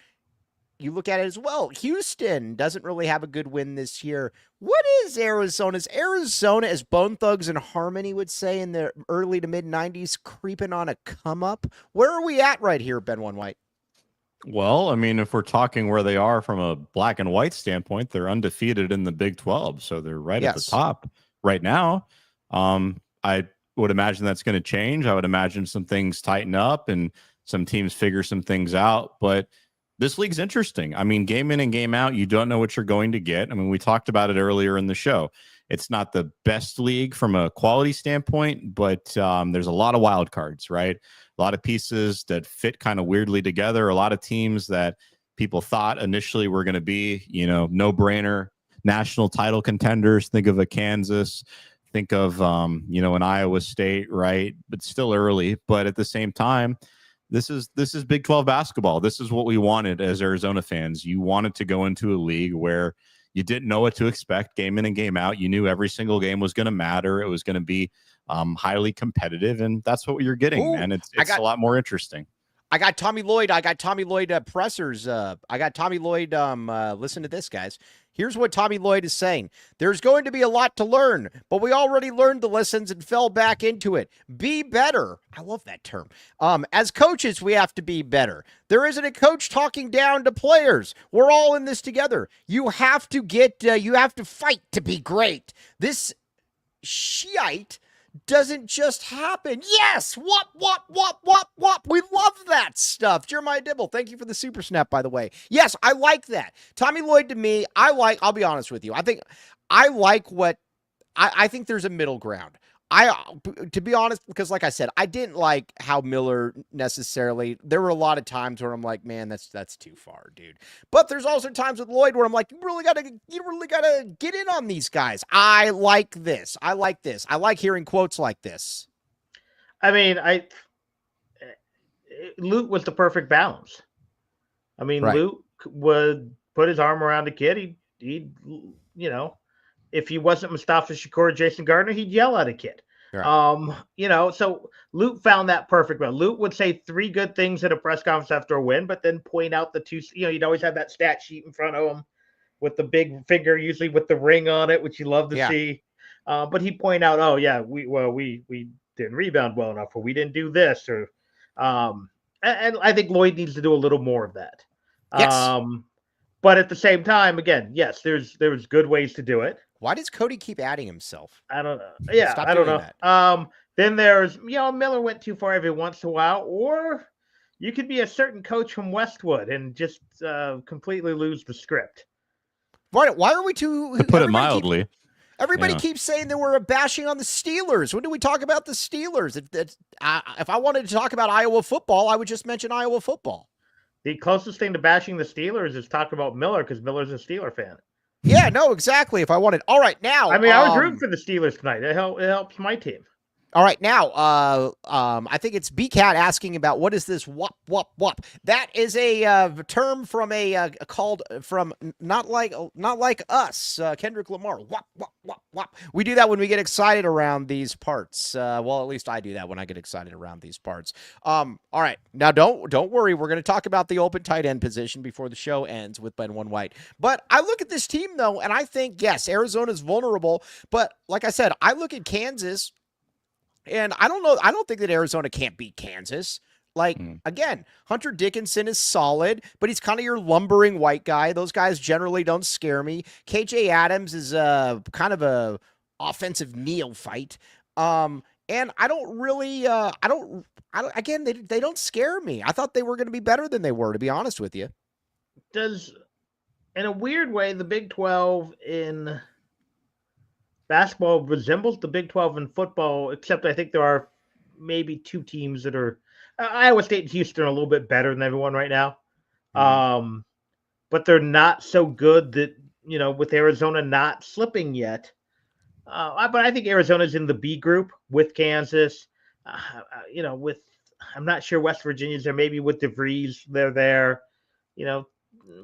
you look at it as well. Houston doesn't really have a good win this year. What is Arizona? Is Arizona, as Bone Thugs and Harmony would say in the early to mid 90s, creeping on a come up? Where are we at right here, Ben One White? Well, I mean, if we're talking where they are from a black and white standpoint, they're undefeated in the Big 12. So they're right at the top right now. I would imagine that's going to change. I would imagine some things tighten up and some teams figure some things out. But this league's interesting. I mean, game in and game out, you don't know what you're going to get. I mean, we talked about it earlier in the show. It's not the best league from a quality standpoint, but there's a lot of wild cards, right? A lot of pieces that fit kind of weirdly together. A lot of teams that people thought initially were going to be, no-brainer national title contenders. Think of a Kansas. Think of, an Iowa State, right? But still early. But at the same time, this is Big 12 basketball. This is what we wanted as Arizona fans. You wanted to go into a league where you didn't know what to expect game in and game out. You knew every single game was going to matter. It was going to be highly competitive, and that's what you're getting, man. It's a lot more interesting. I got Tommy Lloyd pressers. I got Tommy Lloyd. Listen to this, guys. Here's what Tommy Lloyd is saying. There's going to be a lot to learn, but we already learned the lessons and fell back into it. Be better. I love that term. As coaches, we have to be better. There isn't a coach talking down to players. We're all in this together. You have to fight to be great. This shite doesn't just happen. Yes! Whop, whop, whop, whop, whop. We love that stuff. Jeremiah Dibble, thank you for the super snap, by the way. Yes, I like that. Tommy Lloyd, to me, I'll be honest with you. I think there's a middle ground. To be honest, because like I said, I didn't like how Miller necessarily, there were a lot of times where I'm like, man, that's too far, dude. But there's also times with Lloyd where I'm like, you really gotta get in on these guys. I like this. I like hearing quotes like this. I mean, Luke was the perfect balance. I mean, right. Luke would put his arm around the kid. He'd if he wasn't Mustafa Shakur or Jason Gardner, he'd yell at a kid. Right. So Luke found that perfect. Well, Luke would say 3 good things at a press conference after a win, but then point out the 2, he'd always have that stat sheet in front of him with the big finger, usually with the ring on it, which you love to see. But he'd point out, oh yeah, we didn't rebound well enough, or we didn't do this, or and I think Lloyd needs to do a little more of that. Yes. But at the same time, again, yes, there's good ways to do it. Why does Cody keep adding himself? I don't know. Yeah, Stop I don't know. That. Then there's, Miller went too far every once in a while, or you could be a certain coach from Westwood and just completely lose the script. Why are we too? To put it mildly. Everybody keeps saying that we're bashing on the Steelers. When do we talk about the Steelers? If I wanted to talk about Iowa football, I would just mention Iowa football. The closest thing to bashing the Steelers is talking about Miller, because Miller's a Steeler fan. Yeah, no, exactly. If I wanted, all right, now. I mean, I was rooting for the Steelers tonight. It helps my team. All right, now, I think it's BCat asking about what is this wop, wop, wop. That is a term from called from not like us, Kendrick Lamar. Wop, wop, wop, wop. We do that when we get excited around these parts. Well, at least I do that when I get excited around these parts. All right, now don't worry. We're going to talk about the open tight end position before the show ends with Ben One White. But I look at this team though, and I think yes, Arizona's vulnerable. But like I said, I look at Kansas. And I don't know. I don't think that Arizona can't beat Kansas. Again, Hunter Dickinson is solid, but he's kind of your lumbering white guy. Those guys generally don't scare me. KJ Adams is kind of a offensive neophyte. And I don't really, again, they don't scare me. I thought they were going to be better than they were, to be honest with you. In a weird way, the Big 12 in basketball resembles the Big 12 in football, except I think there are maybe 2 teams that are Iowa State and Houston are a little bit better than everyone right now. But they're not so good that, with Arizona not slipping yet. But I think Arizona's in the B group with Kansas, I'm not sure West Virginia's there, maybe with DeVries, they're there,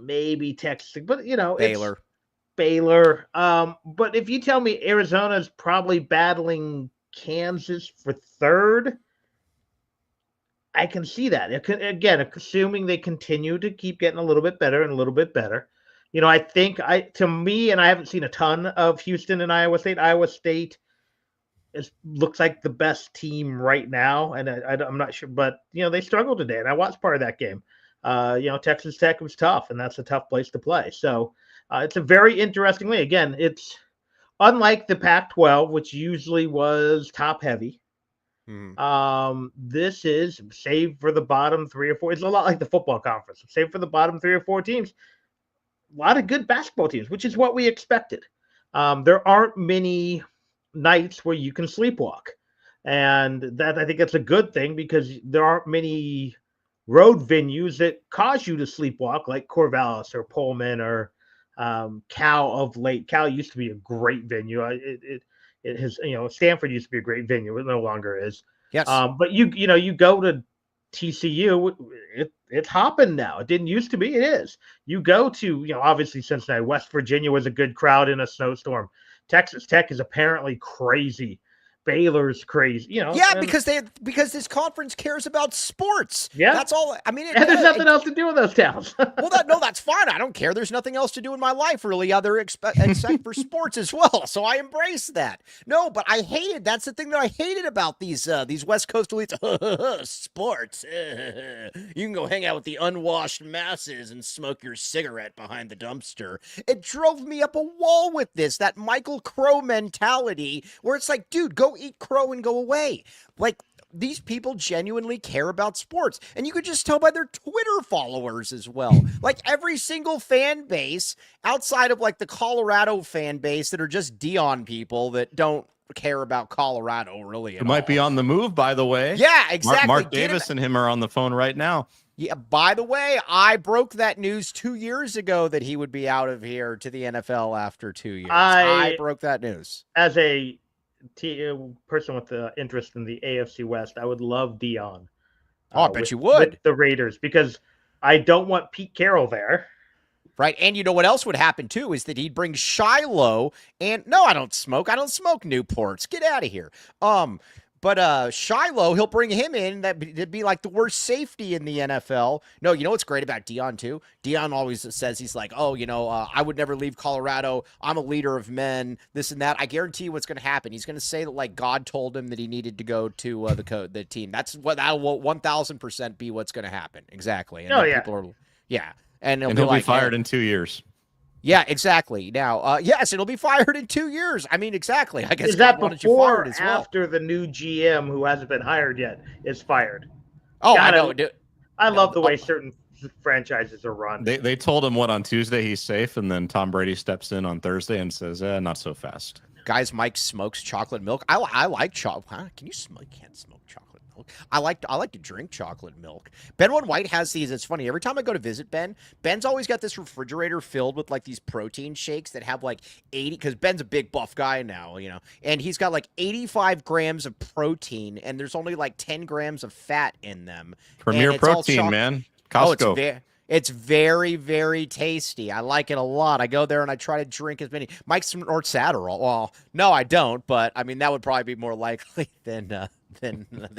maybe Texas, but Baylor. But if you tell me Arizona's probably battling Kansas for 3rd, I can see that. Again, assuming they continue to keep getting a little bit better and a little bit better. I think to me, and I haven't seen a ton of Houston and Iowa State. Iowa State looks like the best team right now, and I'm not sure, but they struggled today, and I watched part of that game. Texas Tech was tough, and that's a tough place to play. So it's a very interesting league. Again, it's unlike the Pac-12, which usually was top heavy. This is save for the bottom 3 or 4. It's a lot like the football conference. Save for the bottom 3 or 4 teams. A lot of good basketball teams, which is what we expected. There aren't many nights where you can sleepwalk, and that I think that's a good thing because there aren't many road venues that cause you to sleepwalk like Corvallis or Pullman or Cal of late. Cal used to be a great venue. It has, Stanford used to be a great venue. It no longer is. Yes. But you go to TCU, it's hopping now. It didn't used to be. It is. You go to, obviously Cincinnati, West Virginia was a good crowd in a snowstorm. Texas Tech is apparently crazy. Baylor's crazy, Yeah, because this conference cares about sports. Yeah, that's all. I mean, and there's nothing else to do in those towns. Well, that's fine. I don't care. There's nothing else to do in my life, really, except for sports as well. So I embrace that. No, but I hated. That's the thing that I hated about these West Coast elites. Sports. You can go hang out with the unwashed masses and smoke your cigarette behind the dumpster. It drove me up a wall with this. That Michael Crow mentality, where it's like, dude, go eat crow and go away. Like, these people genuinely care about sports, and you could just tell by their Twitter followers as well. Like, every single fan base outside of like the Colorado fan base that are just Dion people that don't care about Colorado really at all. Might be on the move, by the way. Yeah, exactly. Mark Davis and him are on the phone right now. Yeah, by the way, I broke that news 2 years ago that he would be out of here to the NFL after 2 years. I broke that news. As a person with the interest in the AFC West, I would love Dion. I bet you would. With the Raiders, because I don't want Pete Carroll there. Right, and you know what else would happen, too, is that he'd bring Shiloh, and no, I don't smoke Newports. Get out of here. But Shiloh, he'll bring him in. That'd be like the worst safety in the NFL. No, you know what's great about Dion, too? Dion always says, he's like, I would never leave Colorado. I'm a leader of men, this and that. I guarantee you what's going to happen. He's going to say that, like, God told him that he needed to go to the team. That will 1,000% be what's going to happen. Exactly. And people are, yeah. And he'll be fired in 2 years. Yeah, exactly. Now, yes, it'll be fired in 2 years. I mean, exactly. I guess is that God before or as well. After the new GM, who hasn't been hired yet, is fired? Oh, I know. I love the way certain franchises are run. They told him on Tuesday he's safe, and then Tom Brady steps in on Thursday and says, not so fast. Guys, Mike smokes chocolate milk. I like chocolate. Huh? Can you smoke? You can't smoke chocolate milk. I like to drink chocolate milk. Ben One White has these. It's funny. Every time I go to visit Ben's always got this refrigerator filled with like these protein shakes that have like 80. Because Ben's a big buff guy now, and he's got like 85 grams of protein, and there's only like 10 grams of fat in them. Premier Protein, man. Costco. Oh, it's very, very tasty. I like it a lot. I go there and I try to drink as many. Mike snorts Adderall. Well, no, I don't. But I mean, that would probably be more likely than the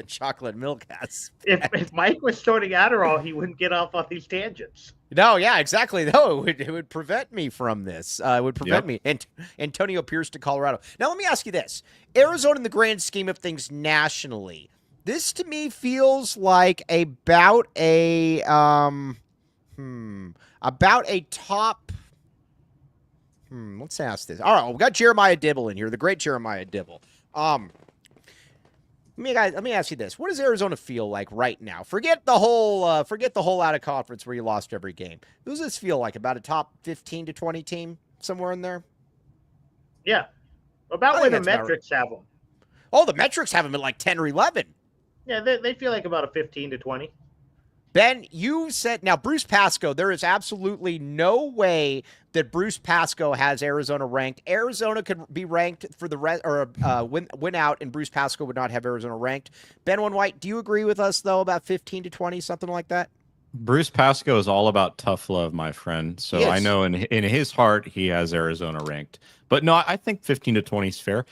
chocolate milk has. If Mike was snorting Adderall, he wouldn't get off on these tangents. No, yeah, exactly. No, it would prevent me from this. It would prevent me. And Antonio Pierce to Colorado. Now, let me ask you this: Arizona, in the grand scheme of things, nationally, this to me feels like about a top. Let's ask this. All right, well, we got Jeremiah Dibble in here, the great Jeremiah Dibble. Let me ask you this: what does Arizona feel like right now? Forget the whole out of conference where you lost every game. Who does this feel like? About a top 15 to 20 team, somewhere in there? Yeah, about where the metrics have them. Oh, the metrics have them at like 10 or 11. Yeah, they feel like about a 15 to 20. Ben, you said, now Bruce Pascoe, there is absolutely no way that Bruce Pascoe has Arizona ranked. Arizona could be ranked for the rest, or win out, and Bruce Pascoe would not have Arizona ranked. Ben One White, do you agree with us, though, about 15 to 20, something like that? Bruce Pascoe is all about tough love, my friend. So Yes. I know in his heart he has Arizona ranked. But no, I think 15 to 20 is fair.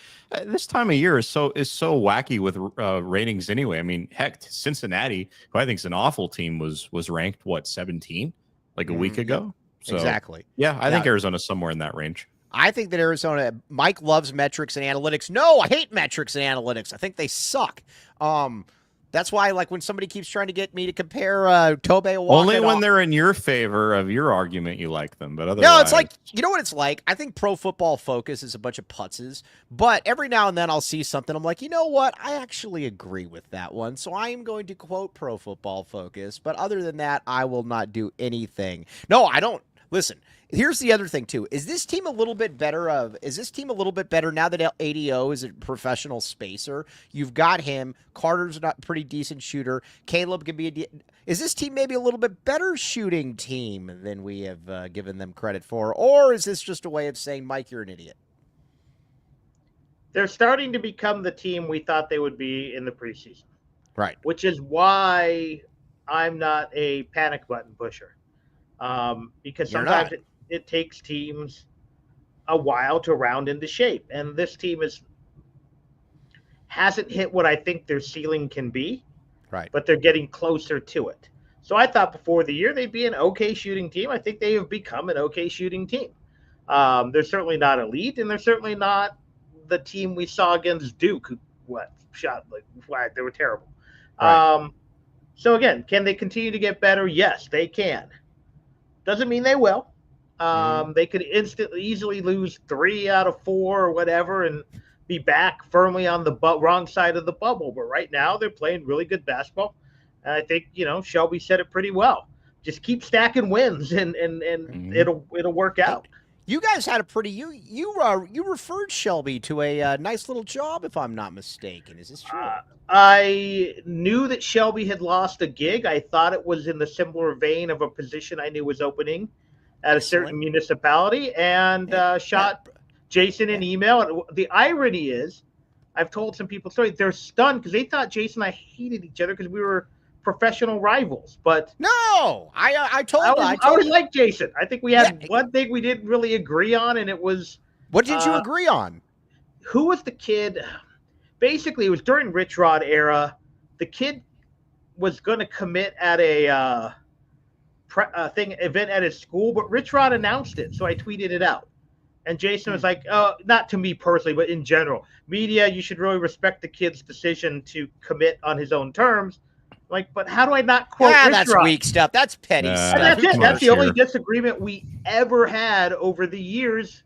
This time of year is so wacky with ratings anyway. I mean, heck, Cincinnati, who I think is an awful team, was ranked what 17 like a week ago. So Exactly. yeah, I think Arizona's somewhere in that range. I think that Arizona, Mike loves metrics and analytics. No, I hate metrics and analytics. I think they suck. That's why, like, when somebody keeps trying to get me to compare Tobey Awaka, Only when they're in your favor of your argument, you like them. But otherwise, no, it's like, you know what it's like? I think Pro Football Focus is a bunch of putzes, but every now and then I'll see something. I'm like, you know what? I actually agree with that one. So I am going to quote Pro Football Focus. But other than that, I will not do anything. No, I don't. Listen, here's the other thing, too. Is this team a little bit better now that ADO is a professional spacer? You've got him. Carter's a pretty decent shooter. Caleb can be is this team maybe a little bit better shooting team than we have given them credit for? Or is this just a way of saying, Mike, you're an idiot? They're starting to become the team we thought they would be in the preseason. Right. Which is why I'm not a panic button pusher. Because sometimes it takes teams a while to round into shape. And this team hasn't hit what I think their ceiling can be. Right. But they're getting closer to it. So I thought before the year they'd be an okay shooting team. I think they have become an okay shooting team. They're certainly not elite, and they're certainly not the team we saw against Duke, who shot like they were terrible. Right. So again, can they continue to get better? Yes, they can. Doesn't mean they will. They could easily lose 3 out of 4 or whatever and be back firmly on the wrong side of the bubble. But right now they're playing really good basketball. And I think, Shelby said it pretty well. Just keep stacking wins and it'll work out. You guys had a pretty you referred Shelby to a nice little job, if I'm not mistaken. Is this true? I knew that Shelby had lost a gig. I thought it was in the similar vein of a position I knew was opening at a certain municipality, and shot Jason an email. The irony is, I've told some people story. They're stunned because they thought Jason and I hated each other because we were professional rivals. But no, I told you. I always liked Jason. I think we had one thing we didn't really agree on, and it was, what did you agree on? Who was the kid? Basically, it was during Rich Rod era. The kid was going to commit at a event at his school, but Rich Rod announced it, so I tweeted it out. And Jason was like, not to me personally, but in general, media, you should really respect the kid's decision to commit on his own terms. Like, but how do I not quote Rich that's Rod? weak stuff. That's petty stuff. That's it. That's the only disagreement we ever had over the years.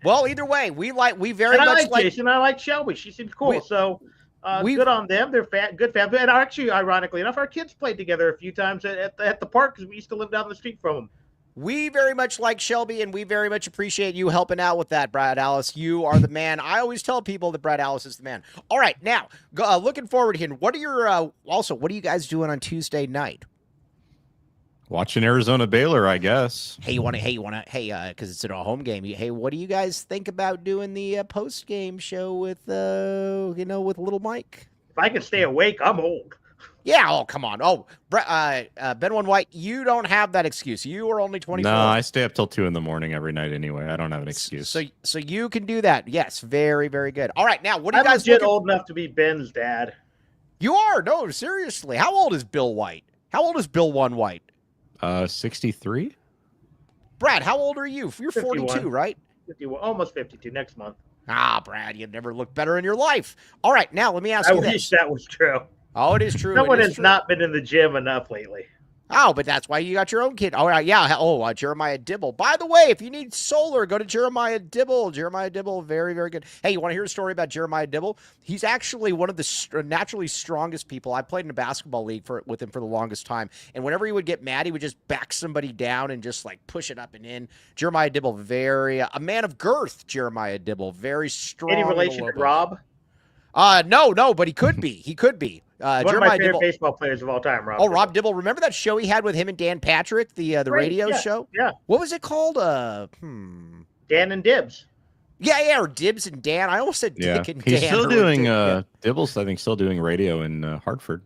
Well, either way, we very much like Jason. I like Shelby. She seems cool. Good on them. They're good family. And actually, ironically enough, our kids played together a few times at the park because we used to live down the street from them. We very much like Shelby, and we very much appreciate you helping out with that, Brad Alice. You are the man. I always tell people that Brad Alice is the man. All right, now, looking forward here. What are your what are you guys doing on Tuesday night? Watching Arizona Baylor, I guess. Hey, because it's a home game. Hey, what do you guys think about doing the post-game show with with little Mike? If I can stay awake, I'm old. Yeah. Oh, come on. Oh, Ben One White, you don't have that excuse. You are only 24. No, I stay up till 2 a.m. every night anyway. I don't have an excuse. So you can do that. Yes. Very, very good. All right. Now, what are you guys legit old enough to be Ben's dad? You are. No, seriously. How old is Bill White? How old is Bill One White? 63. Brad, how old are you? You're 51. 42, right? 51, almost 52 next month. Brad, you've never looked better in your life. All right, now let me ask you this. I wish that was true. Oh, it is true. Someone has not been in the gym enough lately. Oh, but that's why you got your own kid. All right, yeah. Oh, Jeremiah Dibble. By the way, if you need solar, go to Jeremiah Dibble. Jeremiah Dibble, very, very good. Hey, you want to hear a story about Jeremiah Dibble? He's actually one of the naturally strongest people. I played in a basketball league with him for the longest time, and whenever he would get mad, he would just back somebody down and just like push it up and in. Jeremiah Dibble, a man of girth. Jeremiah Dibble, very strong. Any relation to Rob? No, but he could be. He could be. One of my favorite baseball players of all time, Rob. Oh, Rob Dibble. Remember that show he had with him and Dan Patrick, the radio show? Yeah. What was it called? Dan and Dibs. Yeah, or Dibs and Dan. I almost said Dick and Dan. He's still doing Dibbles, I think, still doing radio in Hartford,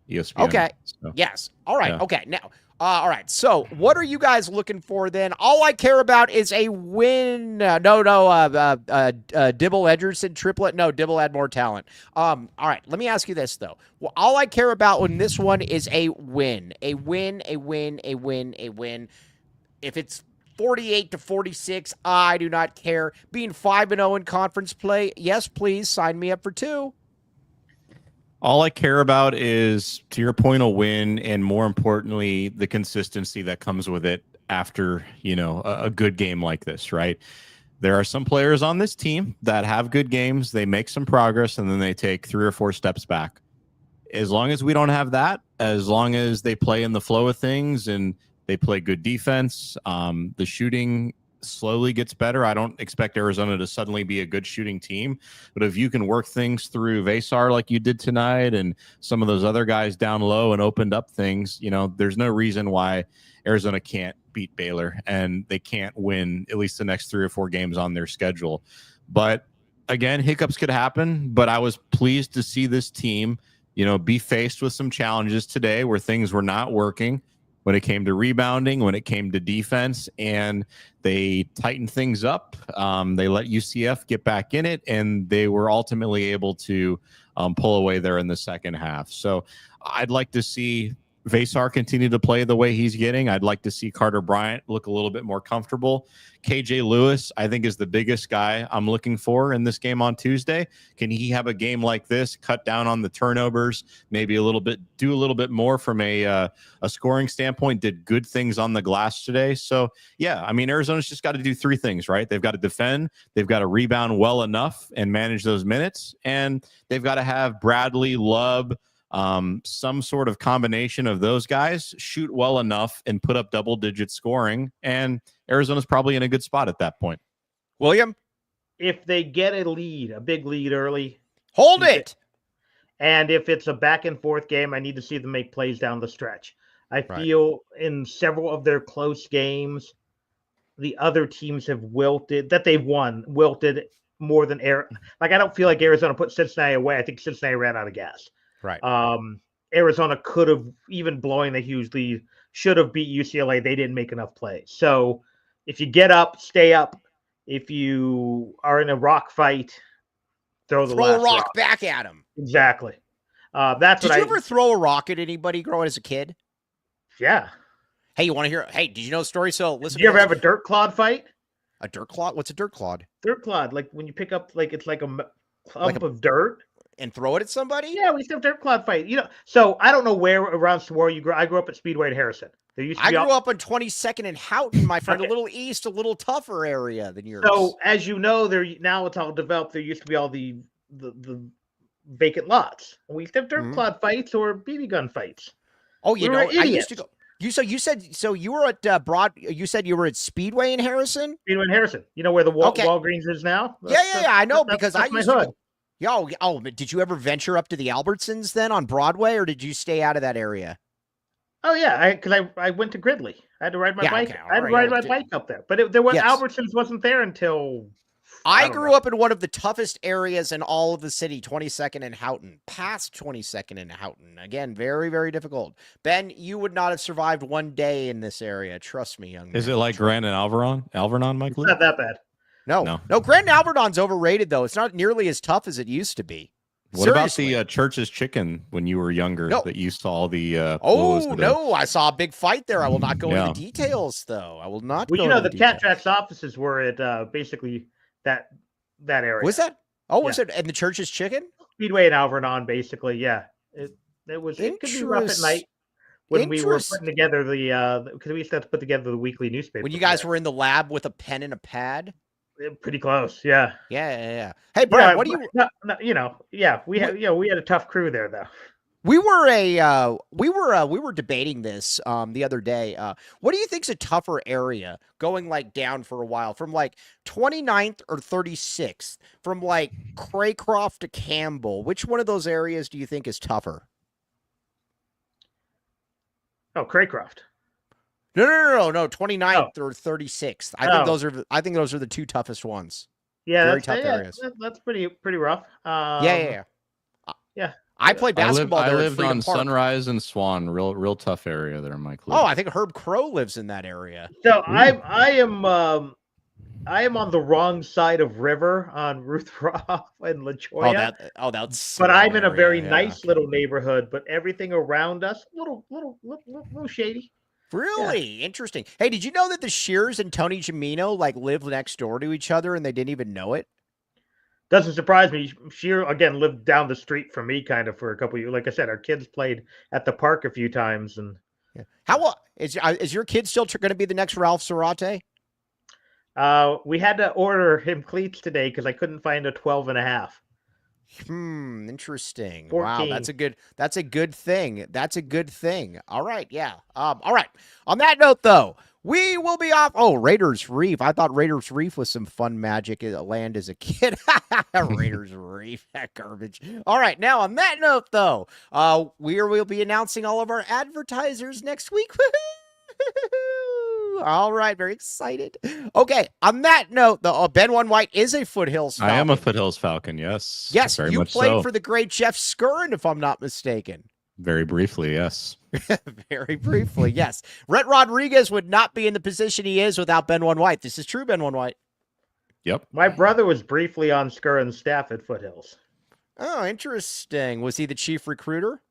ESPN. Okay. So. Yes. All right. Yeah. Okay. Now, All right. So, what are you guys looking for then? All I care about is a win. Dibble Edgerton triplet. No, Dibble had more talent. All right. Let me ask you this though. Well, all I care about in this one is a win. A win. A win. A win. A win. If it's 48-46, I do not care. Being 5-0 in conference play, yes, please sign me up for 2. All I care about is, to your point, a win, and more importantly, the consistency that comes with it after, a good game like this, right? There are some players on this team that have good games, they make some progress, and then they take 3 or 4 steps back. As long as we don't have that, as long as they play in the flow of things and they play good defense, the shooting slowly gets better. I don't expect Arizona to suddenly be a good shooting team, but if you can work things through Veesaar like you did tonight and some of those other guys down low and opened up things, there's no reason why Arizona can't beat Baylor and they can't win at least the next 3 or 4 games on their schedule. But again, hiccups could happen, but I was pleased to see this team, be faced with some challenges today where things were not working when it came to rebounding, when it came to defense, and they tightened things up. They let UCF get back in it, and they were ultimately able to pull away there in the second half. So I'd like to see Veesaar continue to play the way he's getting. I'd like to see Carter Bryant look a little bit more comfortable. KJ Lewis, I think, is the biggest guy I'm looking for in this game on Tuesday. Can he have a game like this, cut down on the turnovers, maybe do a little bit more from a scoring standpoint, did good things on the glass today. So, yeah, I mean, Arizona's just got to do 3 things, right? They've got to defend, they've got to rebound well enough and manage those minutes, and they've got to have Bradley, Lubb, some sort of combination of those guys shoot well enough and put up double-digit scoring, and Arizona's probably in a good spot at that point. William? If they get a big lead early, hold it. And if it's a back-and-forth game, I need to see them make plays down the stretch. I feel in several of their close games, the other teams have wilted more than I don't feel like Arizona put Cincinnati away. I think Cincinnati ran out of gas. Right. Arizona could have, even blowing the huge lead, should have beat UCLA. They didn't make enough plays. So if you get up, stay up. If you are in a rock fight, throw a rock back at them. Exactly. Did you ever throw a rock at anybody growing as a kid? Yeah. Hey, you want to hear? Hey, did you know the story? So listen. Did you ever have a dirt clod fight? A dirt clod? What's a dirt clod? Dirt clod, like when you pick up, it's like a clump of dirt. And throw it at somebody? Yeah, we used to have dirt clod fight. So I don't know where around Saguaro you grew. I grew up at Speedway in Harrison. I grew up on 22nd and Houghton, my friend, a little east, a little tougher area than yours. So as you know, now it's all developed. There used to be all the vacant lots. We used to have dirt clod fights or BB gun fights. Oh, I used to go. You said you were at You said you were at Speedway in Harrison. Speedway in Harrison. You know where the Walgreens is now? Yeah. I know because I used to. Did you ever venture up to the Albertsons then on Broadway, or did you stay out of that area? Oh yeah, because I went to Gridley. I had to ride my bike. I had to ride my bike up there, but Albertsons wasn't there until. I grew up in one of the toughest areas in all of the city, 22nd and Houghton, past 22nd and Houghton. Again, very, very difficult. Ben, you would not have survived one day in this area. Trust me, young man. Is it like Grand and Alvernon, Mike Lee? It's not that bad. No. Grand Alvernon's overrated, though. It's not nearly as tough as it used to be. What about the Church's Chicken when you were younger that you saw the I saw a big fight there. I will not go into details, though. I will not go into the Cat Tracks offices were at basically that area. Was that? Oh, was it? And the Church's Chicken? Speedway in Alvernon, basically, yeah. It could be rough at night when we were putting together because we used to have to put together the weekly newspaper. When you guys were in the lab with a pen and a pad? Pretty close, yeah. Yeah. Hey, Brad, what do you? We had a tough crew there, though. We were debating this the other day. What do you think's a tougher area going down for a while, from 29th or 36th, from Craycroft to Campbell? Which one of those areas do you think is tougher? Oh, Craycroft. No, 29th or 36th. I think those are the 2 toughest ones. Yeah, very tough areas. That's pretty rough. Yeah. I played basketball I there. lived Freedom on Park. Sunrise and Swan. Real tough area there, Mike. Oh, I think Herb Crow lives in that area. So I am on the wrong side of river on Ruth Roth and La Jolla. That's. But I'm in a area. very Yeah, nice okay. little neighborhood. But everything around us, little shady. Really interesting. Hey, did you know that the Shears and Tony Gimino like live next door to each other and they didn't even know it? Doesn't surprise me. Sheer again lived down the street from me, kind of for a couple of years. Like I said, our kids played at the park a few times, and Yeah. How is your kid still going to be the next Ralph Zarate? we had to order him cleats today because I couldn't find a 12 and a half. Interesting. 14. Wow, that's a good thing. That's a good thing. All right, yeah. All right. On that note, though, we will be off. Oh, Raiders Reef. I thought Raiders Reef was some fun magic land as a kid. Raiders Reef, that garbage. All right, now on that note, though, we'll be announcing all of our advertisers next week. All right, very excited. Okay, on that note, though, Ben One White is a Foothills Falcon. I am a Foothills Falcon, yes. Yes, very you much played so. for the great Jeff Skurin, if I'm not mistaken. Very briefly, yes. Very briefly, yes. Rhett Rodriguez would not be in the position he is without Ben One White. This is true, Ben One White. Yep. My brother was briefly on Skurin's staff at Foothills. Oh, interesting. Was he the chief recruiter?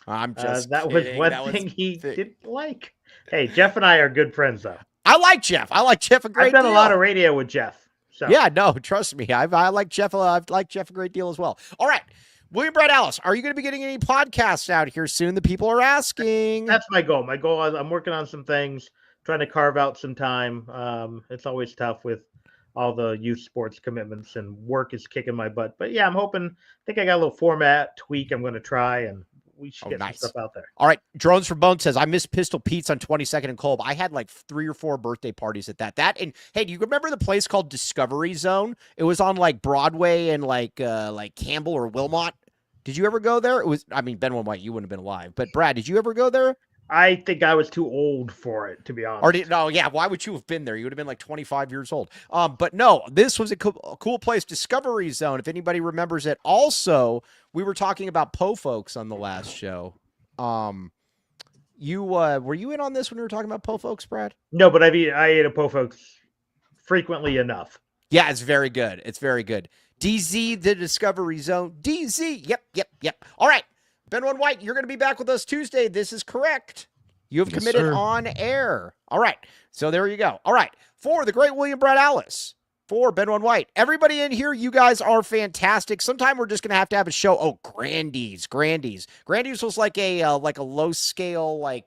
I'm just that kidding. was one thing he didn't like. Hey, Jeff and I are good friends, though. I like Jeff. I like Jeff a great deal. I've done a lot of radio with Jeff. So. Yeah, no, trust me. I like Jeff. I've liked Jeff a great deal as well. All right. William Brett Ellis, are you going to be getting any podcasts out here soon? The people are asking. That's my goal. My goal is I'm working on some things, trying to carve out some time. It's always tough with all the youth sports commitments, and work is kicking my butt. But yeah, I think I got a little format tweak I'm going to try, and we should get some stuff out there. All right. Drones from Bone says, I miss Pistol Pete's on 22nd and Kolb. I had like 3 or 4 birthday parties at that. And hey, do you remember the place called Discovery Zone? It was on like Broadway and like Campbell or Wilmot. Did you ever go there? Ben One White, you wouldn't have been alive. But Brad, did you ever go there? I think I was too old for it, to be honest. Why would you have been there? You would have been like 25 years old. But no, this was a cool place, Discovery Zone, if anybody remembers it. Also, we were talking about Po Folks on the last show. Were you in on this when we were talking about Po Folks, Brad? No, but I ate a Po Folks frequently enough. Yeah, it's very good. It's very good. DZ, the Discovery Zone. DZ. Yep. All right. Ben One White, you're going to be back with us Tuesday. This is correct. You have committed on air. All right. So there you go. All right. For the great William Brett Ellis, for Ben One White, everybody in here, you guys are fantastic. Sometime we're just going to have a show. Oh, Grandy's. Grandy's was like a low scale,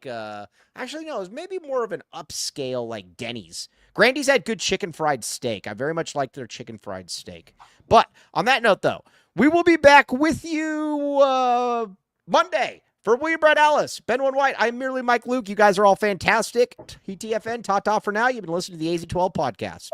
actually, no, it was maybe more of an upscale, like Denny's. Grandy's had good chicken fried steak. I very much liked their chicken fried steak. But on that note, though, we will be back with you Monday. For William Brett Ellis, Ben One White, I'm merely Mike Luke. You guys are all fantastic. TTFN, ta-ta for now. You've been listening to the AZ12 podcast.